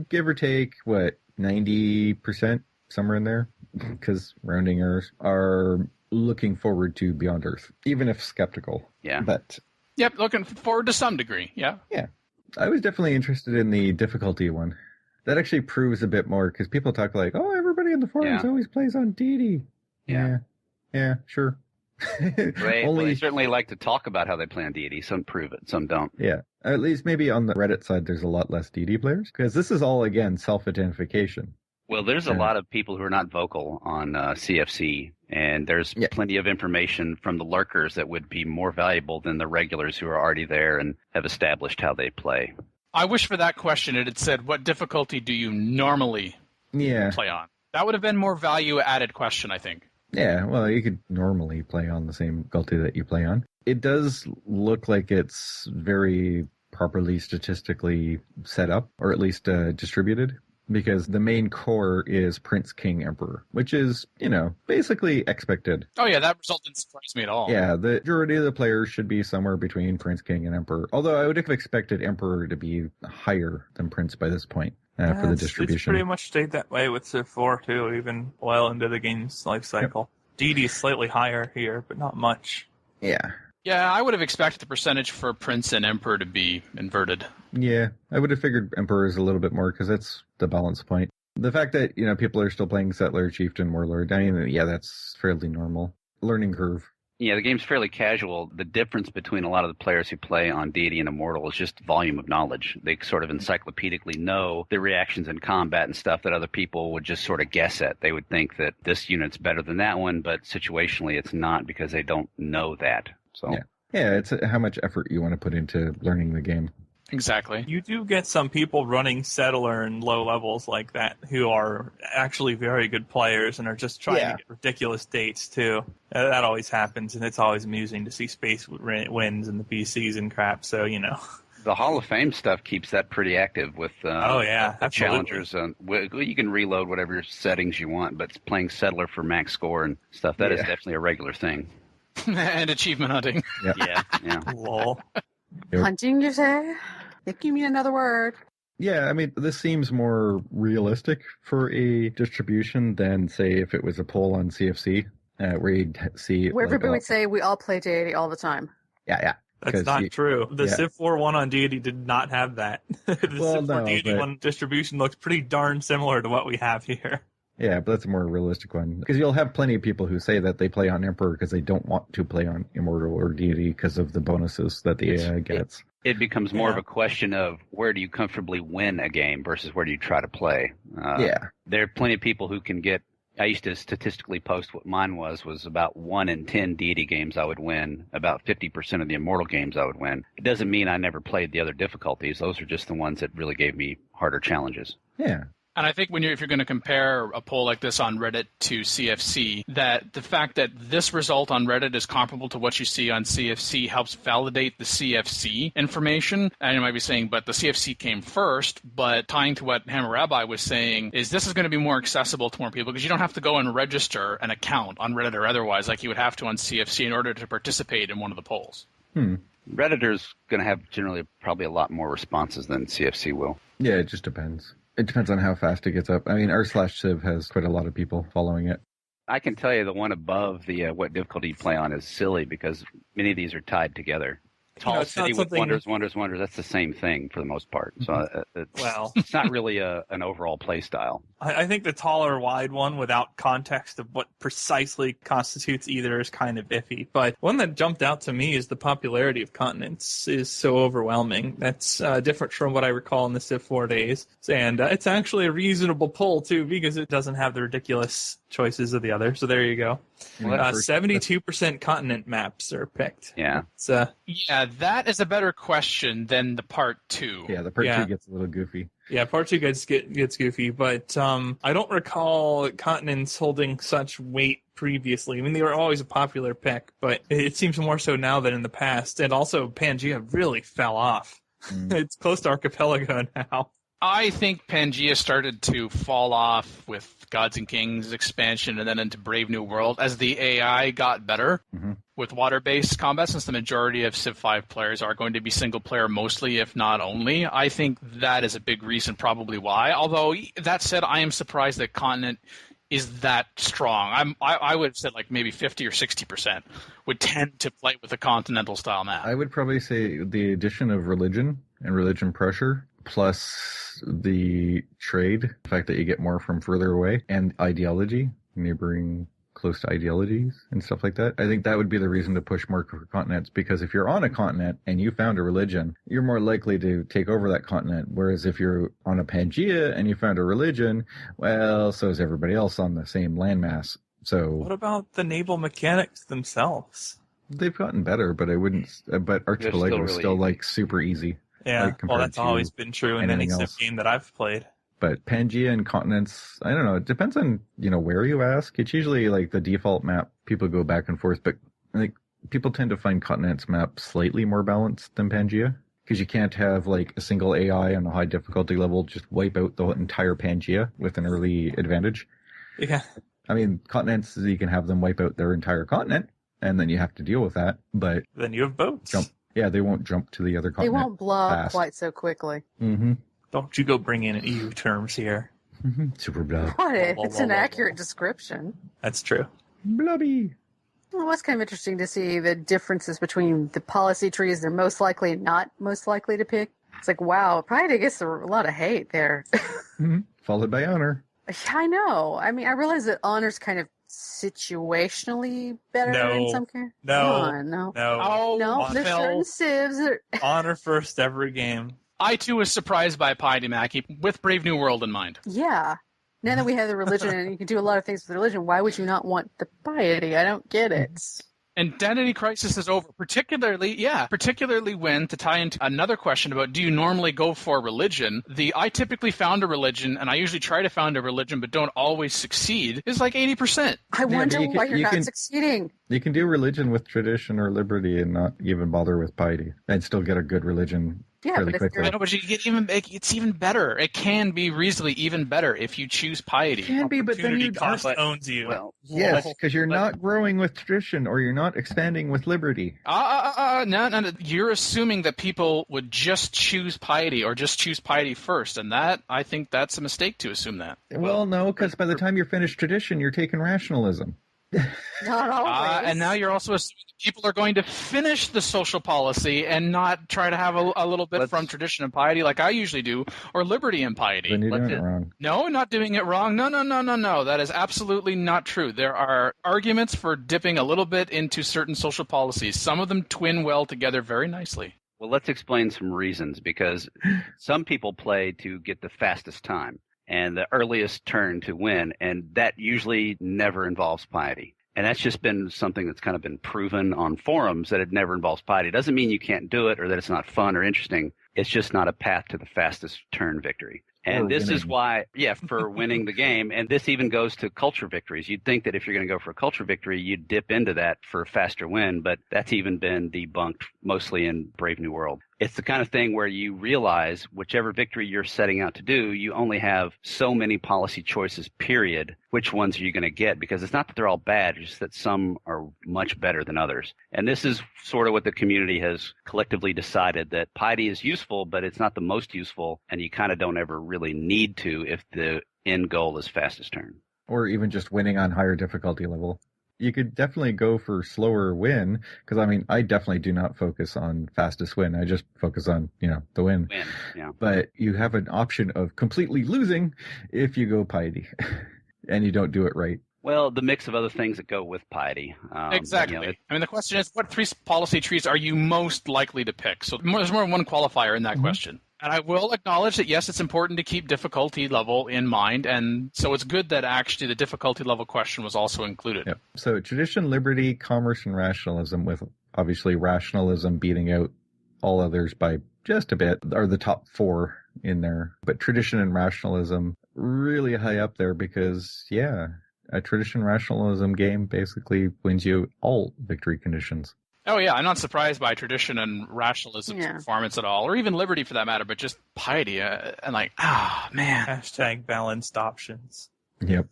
give or take, 90%, somewhere in there, because rounding errors, are looking forward to Beyond Earth, even if skeptical. Yeah. But yep, looking forward to some degree. Yeah. Yeah. I was definitely interested in the difficulty one. That actually proves a bit more, because people talk like, oh, everybody in the forums always plays on deity. Yeah, sure. They certainly like to talk about how they play on deity. Some prove it, some don't. Yeah. At least maybe on the Reddit side, there's a lot less deity players, because this is all, again, self-identification. Well, there's a lot of people who are not vocal on CFC, and there's plenty of information from the lurkers that would be more valuable than the regulars who are already there and have established how they play. I wish for that question it had said, what difficulty do you normally play on? That would have been more value-added question, I think. Yeah, well, you could normally play on the same difficulty that you play on. It does look like it's very properly statistically set up, or at least distributed, because the main core is Prince, King, Emperor, which is, basically expected. Oh yeah, that result didn't surprise me at all. Yeah, the majority of the players should be somewhere between Prince, King, and Emperor, although I would have expected Emperor to be higher than Prince by this point. For the distribution. It's pretty much stayed that way with Civ 4 too, even well into the game's life cycle. Deity is slightly higher here, but not much. Yeah. Yeah, I would have expected the percentage for Prince and Emperor to be inverted. Yeah, I would have figured Emperor is a little bit more, because that's the balance point. The fact that, people are still playing Settler, Chieftain, Warlord, I mean, yeah, that's fairly normal. Learning curve. Yeah, the game's fairly casual. The difference between a lot of the players who play on Deity and Immortal is just volume of knowledge. They sort of encyclopedically know the reactions in combat and stuff that other people would just sort of guess at. They would think that this unit's better than that one, but situationally it's not, because they don't know that. So Yeah, it's how much effort you want to put into learning the game. Exactly. You do get some people running Settler and low levels like that who are actually very good players and are just trying to get ridiculous dates, too. That always happens, and it's always amusing to see Space wins and the PCs and crap, so, The Hall of Fame stuff keeps that pretty active with the challengers. You can reload whatever settings you want, but playing Settler for max score and stuff, that is definitely a regular thing. And achievement hunting. Yeah. Lol. Hunting, you say? Give me another word. Yeah, I mean, this seems more realistic for a distribution than, say, if it was a poll on CFC, where you'd see... Where everybody would say, we all play deity all the time. Yeah. That's not true. The Civ 4 one on Deity did not have that. Civ 4 Deity one distribution looks pretty darn similar to what we have here. Yeah, but that's a more realistic one. Because you'll have plenty of people who say that they play on Emperor because they don't want to play on Immortal or Deity because of the bonuses that the AI gets. It becomes more of a question of where do you comfortably win a game versus where do you try to play. There are plenty of people who can get I used to statistically post what mine was about 1 in 10 deity games I would win, about 50% of the immortal games I would win. It doesn't mean I never played the other difficulties. Those are just the ones that really gave me harder challenges. Yeah. And I think if you're going to compare a poll like this on Reddit to CFC, that the fact that this result on Reddit is comparable to what you see on CFC helps validate the CFC information. And you might be saying, but the CFC came first, but tying to what Hammer Rabbi was saying is this is going to be more accessible to more people because you don't have to go and register an account on Reddit or otherwise like you would have to on CFC in order to participate in one of the polls. Redditor's going to have generally probably a lot more responses than CFC will. Yeah, it just depends. It depends on how fast it gets up. I mean, r/civ has quite a lot of people following it. I can tell you the one above the what difficulty you play on is silly because many of these are tied together. Tall City with Wonders. That's the same thing for the most part. So it's not really an overall play style. I think the taller, wide one without context of what precisely constitutes either is kind of iffy. But one that jumped out to me is the popularity of continents is so overwhelming. That's different from what I recall in the Civ 4 days. And it's actually a reasonable pull, too, because it doesn't have the ridiculous choices of the other. So there you go. 72% continent maps are picked. Yeah. Yeah, that is a better question than the part 2. Yeah, the part 2 gets a little goofy. Yeah, part 2 gets goofy, but I don't recall continents holding such weight previously. I mean, they were always a popular pick, but it seems more so now than in the past. And also, Pangea really fell off. It's close to Archipelago now. I think Pangea started to fall off with Gods and Kings expansion and then into Brave New World as the AI got better with water-based combat, since the majority of Civ 5 players are going to be single-player mostly, if not only. I think that is a big reason probably why. Although, that said, I am surprised that Continent is that strong. I would have said like maybe 50 or 60% would tend to play with a continental-style map. I would probably say the addition of religion and religion pressure plus the trade, the fact that you get more from further away, and ideology, neighboring close to ideologies and stuff like that. I think that would be the reason to push more for continents, because if you're on a continent and you found a religion, you're more likely to take over that continent. Whereas if you're on a Pangea and you found a religion, well, so is everybody else on the same landmass. So what about the naval mechanics themselves? They've gotten better, but but Archipelago is still like super easy. Yeah, well, that's always been true in any Civ game that I've played. But Pangea and continents, I don't know. It depends on, where you ask. It's usually like the default map. People go back and forth, but like people tend to find continents map slightly more balanced than Pangea, because you can't have like a single AI on a high difficulty level just wipe out the entire Pangea with an early advantage. Yeah. I mean, continents, you can have them wipe out their entire continent, and then you have to deal with that. But then you have boats. Yeah, they won't jump to the other continent. They won't blob fast. quite so quickly. Mm-hmm. Don't you go bring in EU terms here. Super blob. What? It's an accurate description. That's true. Blobby. Well, it's kind of interesting to see the differences between the policy trees they're most likely and not most likely to pick. It's like, wow, probably gets a lot of hate there. Followed by honor. I know. I mean, I realize that honor's kind of situationally better in some cases. No. There's certain civs that honor first every game. I too was surprised by Piety Mackie with Brave New World in mind. Yeah. Now that we have the religion and you can do a lot of things with religion, why would you not want the piety? I don't get it. Identity crisis is over, particularly when, to tie into another question about do you normally go for religion, I typically found a religion, and I usually try to find a religion but don't always succeed, is like 80%. I wonder why you're not succeeding. You can do religion with tradition or liberty and not even bother with piety and still get a good religion fairly quickly. I know, but you get it's even better. It can be reasonably even better if you choose piety. It can be, but then you cost owns you. Well, yes, because you're not growing with tradition or you're not expanding with liberty. No. You're assuming that people would just choose piety or just choose piety first, and I think that's a mistake to assume that. Well, no, because by the time you're finished tradition, you're taking rationalism. Not always. And now you're also assuming people are going to finish the social policy and not try to have a little bit from tradition and piety like I usually do, or liberty and piety. Then you're doing it wrong. No, not doing it wrong. No. That is absolutely not true. There are arguments for dipping a little bit into certain social policies. Some of them twin well together very nicely. Well, let's explain some reasons, because some people play to get the fastest time. and the earliest turn to win, and that usually never involves piety. And that's just been something that's kind of been proven on forums, that it never involves piety. It doesn't mean you can't do it or that it's not fun or interesting. It's just not a path to the fastest turn victory. And this is why, for winning the game. And this even goes to culture victories. You'd think that if you're going to go for a culture victory, you'd dip into that for a faster win, but that's even been debunked mostly in Brave New World. It's the kind of thing where you realize whichever victory you're setting out to do, you only have so many policy choices, period. Which ones are you going to get? Because it's not that they're all bad, it's just that some are much better than others. And this is sort of what the community has collectively decided, that piety is useful, but it's not the most useful, and you kind of don't ever really need to if the end goal is fastest turn. Or even just winning on higher difficulty level. You could definitely go for slower win, because I definitely do not focus on fastest win. I just focus on, the win. Yeah. But you have an option of completely losing if you go piety and you don't do it right. Well, the mix of other things that go with piety. Exactly. The question is, what 3 policy trees are you most likely to pick? So there's more than one qualifier in that question. And I will acknowledge that, yes, it's important to keep difficulty level in mind, and so it's good that actually the difficulty level question was also included. Yep. So tradition, liberty, commerce, and rationalism, with obviously rationalism beating out all others by just a bit, are the top 4 in there. But tradition and rationalism really high up there because, a tradition rationalism game basically wins you all victory conditions. Oh, yeah, I'm not surprised by tradition and rationalism's performance at all, or even liberty for that matter, but just piety. And man. Hashtag balanced options. Yep.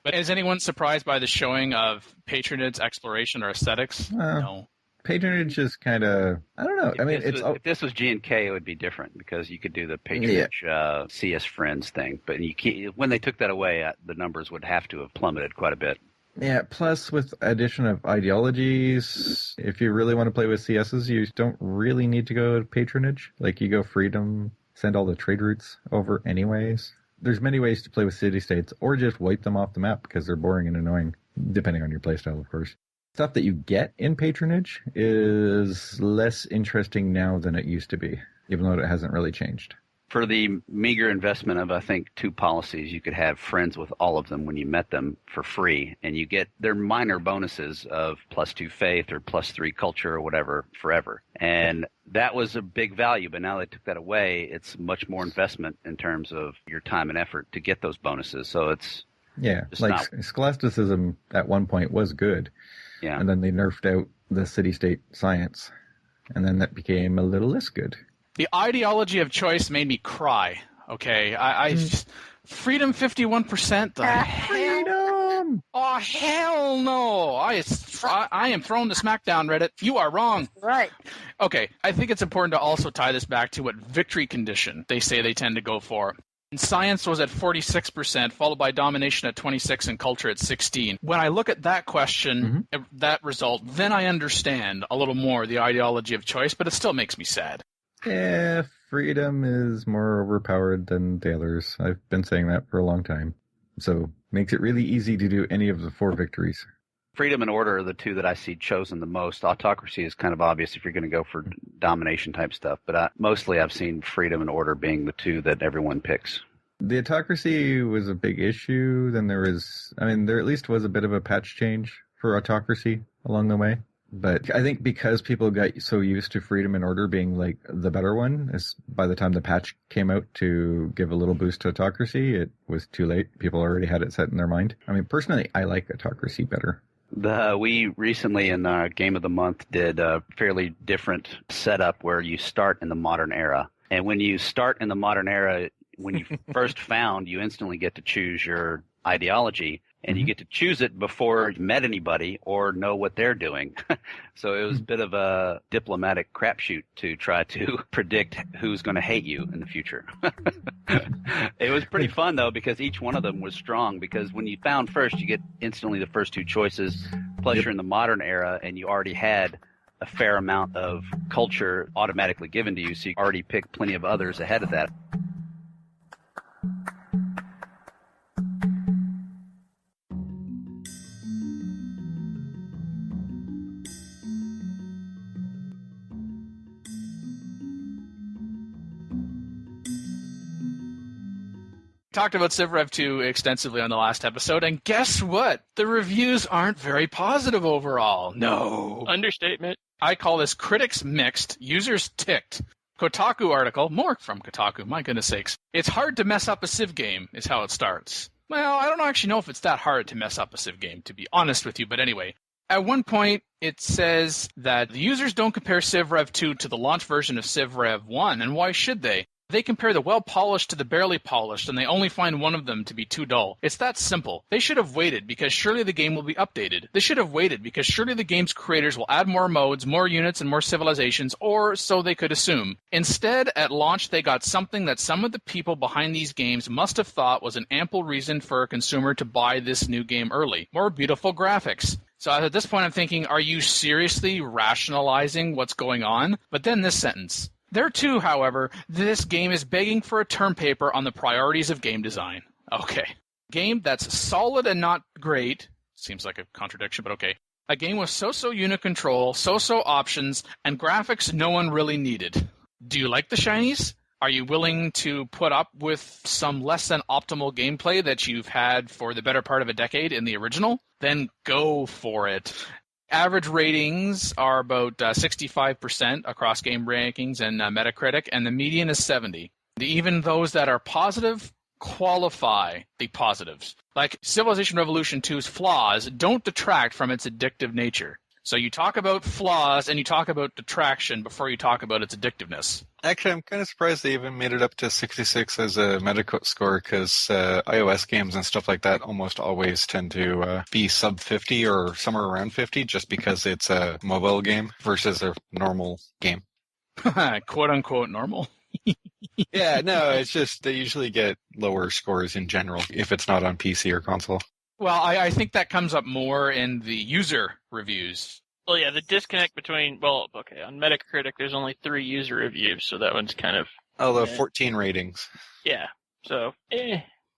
But is anyone surprised by the showing of patronage, exploration, or aesthetics? No. Patronage is kind of, I don't know. If this was G&K, it would be different because you could do the patronage CS friends thing. But you can't, when they took that away, the numbers would have to have plummeted quite a bit. Yeah, plus with addition of ideologies, if you really want to play with CSs, you don't really need to go patronage. Like, you go freedom, send all the trade routes over anyways. There's many ways to play with city-states, or just wipe them off the map because they're boring and annoying, depending on your playstyle, of course. Stuff that you get in patronage is less interesting now than it used to be, even though it hasn't really changed. For the meager investment of, I think, 2 policies, you could have friends with all of them when you met them for free, and you get their minor bonuses of +2 faith or +3 culture or whatever forever. And that was a big value, but now they took that away. It's much more investment in terms of your time and effort to get those bonuses. So it's scholasticism at one point was good, and then they nerfed out the city-state science, and then that became a little less good. The ideology of choice made me cry. Okay, I just freedom 51%. Freedom! Oh hell no! I am throwing the smackdown, Reddit. You are wrong. Right. Okay, I think it's important to also tie this back to what victory condition they say they tend to go for. And science was at 46%, followed by domination at 26%, and culture at 16%. When I look at that question, that result, then I understand a little more the ideology of choice, but it still makes me sad. Yeah, freedom is more overpowered than the others. I've been saying that for a long time. So makes it really easy to do any of the 4 victories. Freedom and order are the 2 that I see chosen the most. Autocracy is kind of obvious if you're going to go for domination type stuff, but mostly I've seen freedom and order being the 2 that everyone picks. The autocracy was a big issue. Then there at least was a bit of a patch change for autocracy along the way. But I think because people got so used to freedom and order being like the better one, by the time the patch came out to give a little boost to autocracy, it was too late. People already had it set in their mind. Personally, I like autocracy better. We recently in Game of the Month did a fairly different setup where you start in the modern era. And when you start in the modern era, when you first found, you instantly get to choose your ideology. And you get to choose it before you've met anybody or know what they're doing. So it was a bit of a diplomatic crapshoot to try to predict who's going to hate you in the future. It was pretty fun, though, because each one of them was strong. Because when you found first, you get instantly the first 2 choices. Plus, you're in the modern era, and you already had a fair amount of culture automatically given to you. So you already picked plenty of others ahead of that. Talked about Civ Rev 2 extensively on the last episode, and guess what? The reviews aren't very positive overall. No. Understatement. I call this critics mixed, users ticked. Kotaku article, more from Kotaku, my goodness sakes. It's hard to mess up a Civ game, is how it starts. Well, I don't actually know if it's that hard to mess up a Civ game, to be honest with you, but anyway. At one point, it says that the users don't compare Civ Rev 2 to the launch version of Civ Rev 1, and why should they? They compare the well-polished to the barely polished, and they only find one of them to be too dull. It's that simple. They should have waited, because surely the game will be updated. They should have waited, because surely the game's creators will add more modes, more units, and more civilizations, or so they could assume. Instead, at launch, they got something that some of the people behind these games must have thought was an ample reason for a consumer to buy this new game early. More beautiful graphics. So at this point, I'm thinking, are you seriously rationalizing what's going on? But then this sentence. There too, however, this game is begging for a term paper on the priorities of game design. Okay. Game that's solid and not great. Seems like a contradiction, but okay. A game with so-so unit control, so-so options, and graphics no one really needed. Do you like the shinies? Are you willing to put up with some less than optimal gameplay that you've had for the better part of a decade in the original? Then go for it. Average ratings are about 65% across game rankings and Metacritic, and the median is 70. Even those that are positive qualify the positives. Like Civilization Revolution 2's flaws don't detract from its addictive nature. So you talk about flaws and you talk about detraction before you talk about its addictiveness. Actually, I'm kind of surprised they even made it up to 66 as a Metacritic score, because iOS games and stuff like that almost always tend to be sub 50 or somewhere around 50 just because it's a mobile game versus a normal game. Quote-unquote normal. Yeah, no, it's just they usually get lower scores in general if it's not on PC or console. Well, I think that comes up more in the user reviews. Well, yeah, the disconnect between, on Metacritic, there's only 3 user reviews, so that one's kind of... Although 14 ratings. Yeah, so,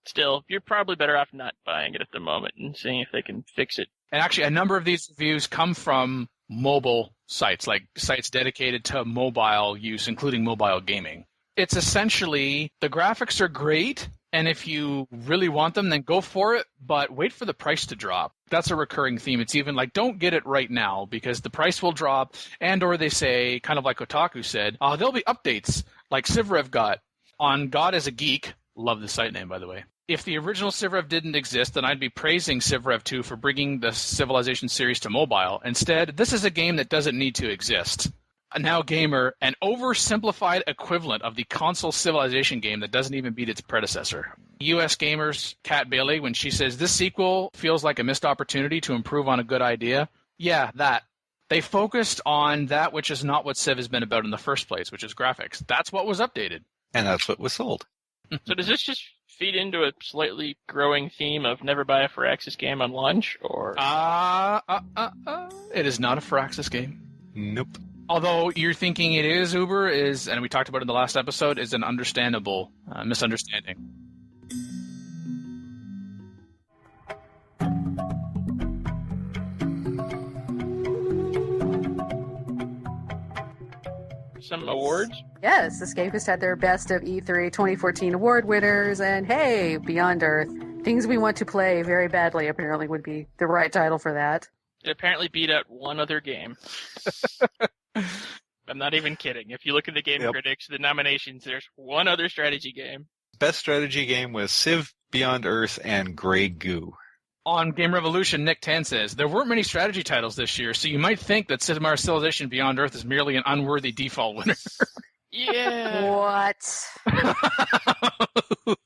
still, you're probably better off not buying it at the moment and seeing if they can fix it. And actually, a number of these reviews come from mobile sites, like sites dedicated to mobile use, including mobile gaming. It's essentially, the graphics are great, and if you really want them, then go for it, but wait for the price to drop. That's a recurring theme. It's even like, don't get it right now, because the price will drop, and or they say, kind of like Kotaku said, there'll be updates, like Civ Rev got. On God as a Geek, love the site name, by the way. If the original Civ Rev didn't exist, then I'd be praising Civ Rev 2 for bringing the Civilization series to mobile. Instead, this is a game that doesn't need to exist. A Now Gamer, an oversimplified equivalent of the console Civilization game that doesn't even beat its predecessor. US Gamers, Kat Bailey, when she says, this sequel feels like a missed opportunity to improve on a good idea. Yeah, that. They focused on that which is not what Civ has been about in the first place, which is graphics. That's what was updated. And that's what was sold. So does this just feed into a slightly growing theme of never buy a Firaxis game on launch, or...? It is not a Firaxis game. Nope. Although you're thinking it is, Uber, and we talked about it in the last episode, is an understandable misunderstanding. Some awards? Yes, this game has had their Best of E3 2014 award winners, and hey, Beyond Earth. Things we want to play very badly apparently would be the right title for that. It apparently beat out one other game. I'm not even kidding. If you look at the Game Critics, the nominations, there's one other strategy game. Best strategy game was Civ, Beyond Earth, and Grey Goo. On Game Revolution, Nick Tan says, there weren't many strategy titles this year, so you might think that Civilization Beyond Earth is merely an unworthy default winner. Yeah. What?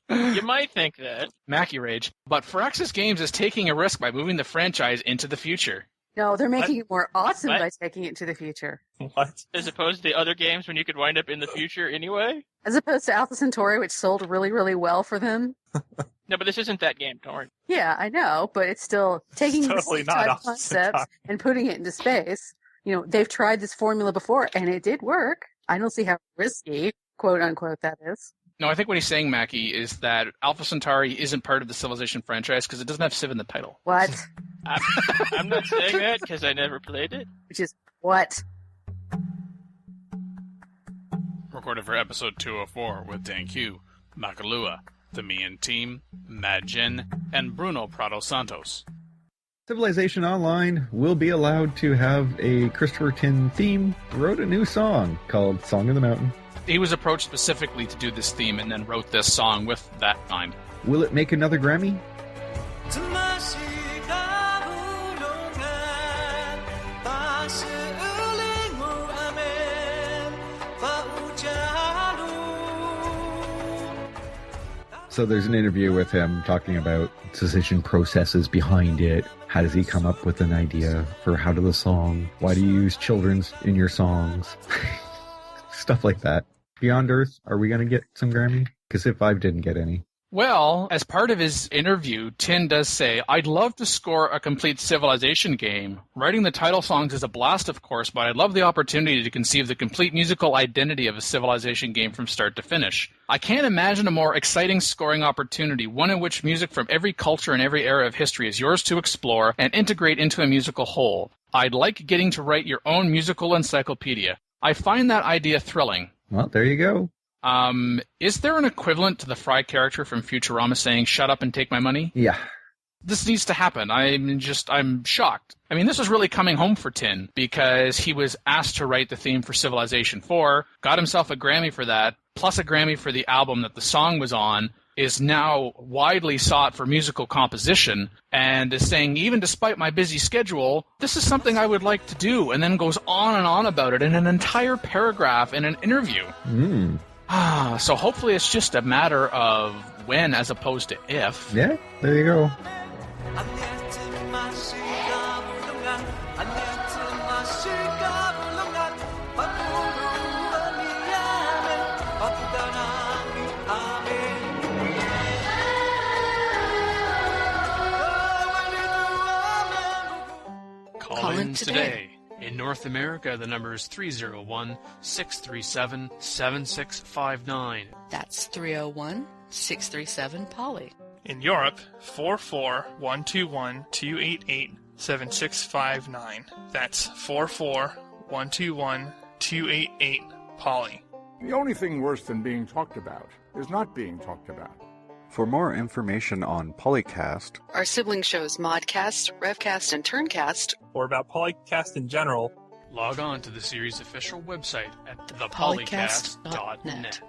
You might think that. Mackie Rage. But Firaxis Games is taking a risk by moving the franchise into the future. No, they're making it more awesome by taking it to the future. What? As opposed to the other games when you could wind up in the future anyway? As opposed to Alpha Centauri, which sold really, really well for them. No, but this isn't that game, don't worry. Yeah, I know, but it's still taking totally this type of concept and putting it into space. You know, they've tried this formula before, and it did work. I don't see how risky, quote unquote, that is. No, I think what he's saying, Mackie, is that Alpha Centauri isn't part of the Civilization franchise because it doesn't have Civ in the title. What? I'm not saying that because I never played it. Which is what? Recorded for episode 204 with Dan Q, Makalua, the Me and Team, Mad Jen, and Bruno Prado Santos. Civilization Online will be allowed to have a Christopher Tin theme. Wrote a new song called Song of the Mountain. He was approached specifically to do this theme and then wrote this song with that in mind. Will it make another Grammy? So there's an interview with him talking about decision processes behind it. How does he come up with an idea for how to the song? Why do you use children's in your songs? Stuff like that. Beyond Earth, are we going to get some Grammy? Because if I didn't get any. Well, as part of his interview, Tin does say, I'd love to score a complete Civilization game. Writing the title songs is a blast, of course, but I'd love the opportunity to conceive the complete musical identity of a Civilization game from start to finish. I can't imagine a more exciting scoring opportunity, one in which music from every culture and every era of history is yours to explore and integrate into a musical whole. I'd like getting to write your own musical encyclopedia. I find that idea thrilling. Well, there you go. Is there an equivalent to the Fry character from Futurama saying, shut up and take my money? Yeah. This needs to happen. I'm shocked. I mean, this was really coming home for Tin because he was asked to write the theme for Civilization 4, got himself a Grammy for that, plus a Grammy for the album that the song was on, is now widely sought for musical composition, and is saying, even despite my busy schedule, this is something I would like to do, and then goes on and on about it in an entire paragraph in an interview. So hopefully it's just a matter of when as opposed to if. Yeah, there you go. Call in today. In North America, the number is 301-637-7659. That's 301-637-POLY. In Europe, 44121-288-7659. That's 44121-288-POLY. The only thing worse than being talked about is not being talked about. For more information on PolyCast, Our sibling shows Modcast, Revcast, and Turncast, Or about PolyCast in general, Log on to the series' official website at Polycast.net. thepolycast.net.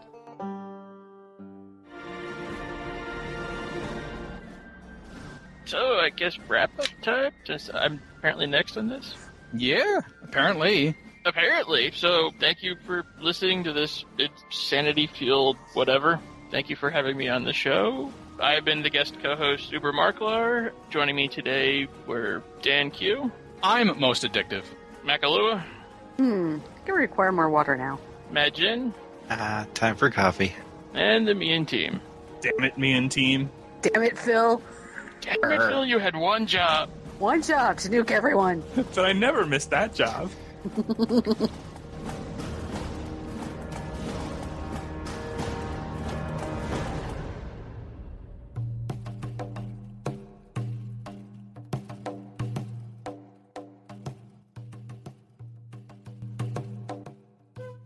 So, I guess wrap-up time, since I'm apparently next on this? Yeah, apparently. Apparently. So, thank you for listening to this insanity-fueled whatever. Thank you for having me on the show. I've been the guest co-host, Uber Marklar. Joining me today were Dan Q. I'm most addictive. Makalua. I think we require more water now. Majin. time for coffee. And the Me and Team. damn it, me and team. Damn it, Phil. Damn it, Phil, you had one job. One job to nuke everyone. But I never missed that job.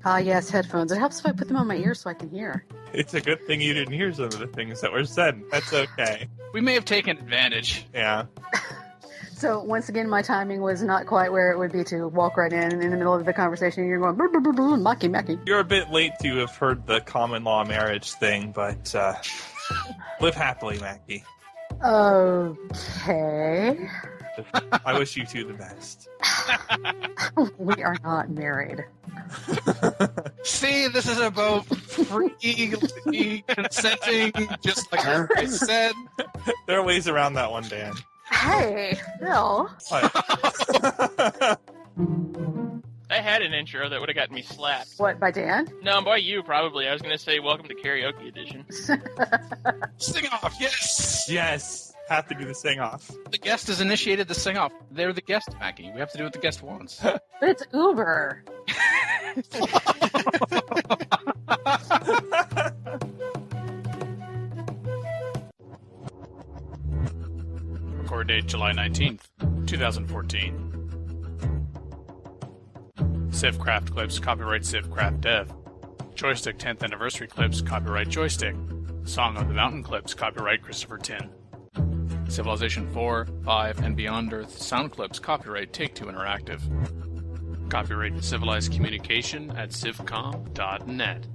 Ah, yes, headphones. It helps if I put them on my ears so I can hear. It's a good thing you didn't hear some of the things that were said. That's okay. We may have taken advantage. Yeah. So, once again, my timing was not quite where it would be to walk right in the middle of the conversation. You're going, brr, brr, brr, brr, mucky, mucky. You're a bit late to have heard the common law marriage thing, but live happily, Mackie. Okay. I wish you two the best. We are not married. See, this is about free consenting, just like I said. There are ways around that one, Dan. Hey, Phil. I had an intro that would have gotten me slapped. What, by Dan? No, by you, probably. I was going to say, welcome to Karaoke Edition. Sing off, yes! Yes. Have to do the sing off. The guest has initiated the sing off. They're the guest, Mackie. We have to do what the guest wants. But it's Uber. Record date July 19th, 2014. Civcraft clips, copyright Civcraft Dev. Joystick 10th anniversary clips, copyright Joystick. Song of the Mountain Clips, copyright Christopher Tin. Civilization 4, 5, and Beyond Earth sound clips, copyright Take-Two Interactive. Copyright Civilized Communication at civcom.net.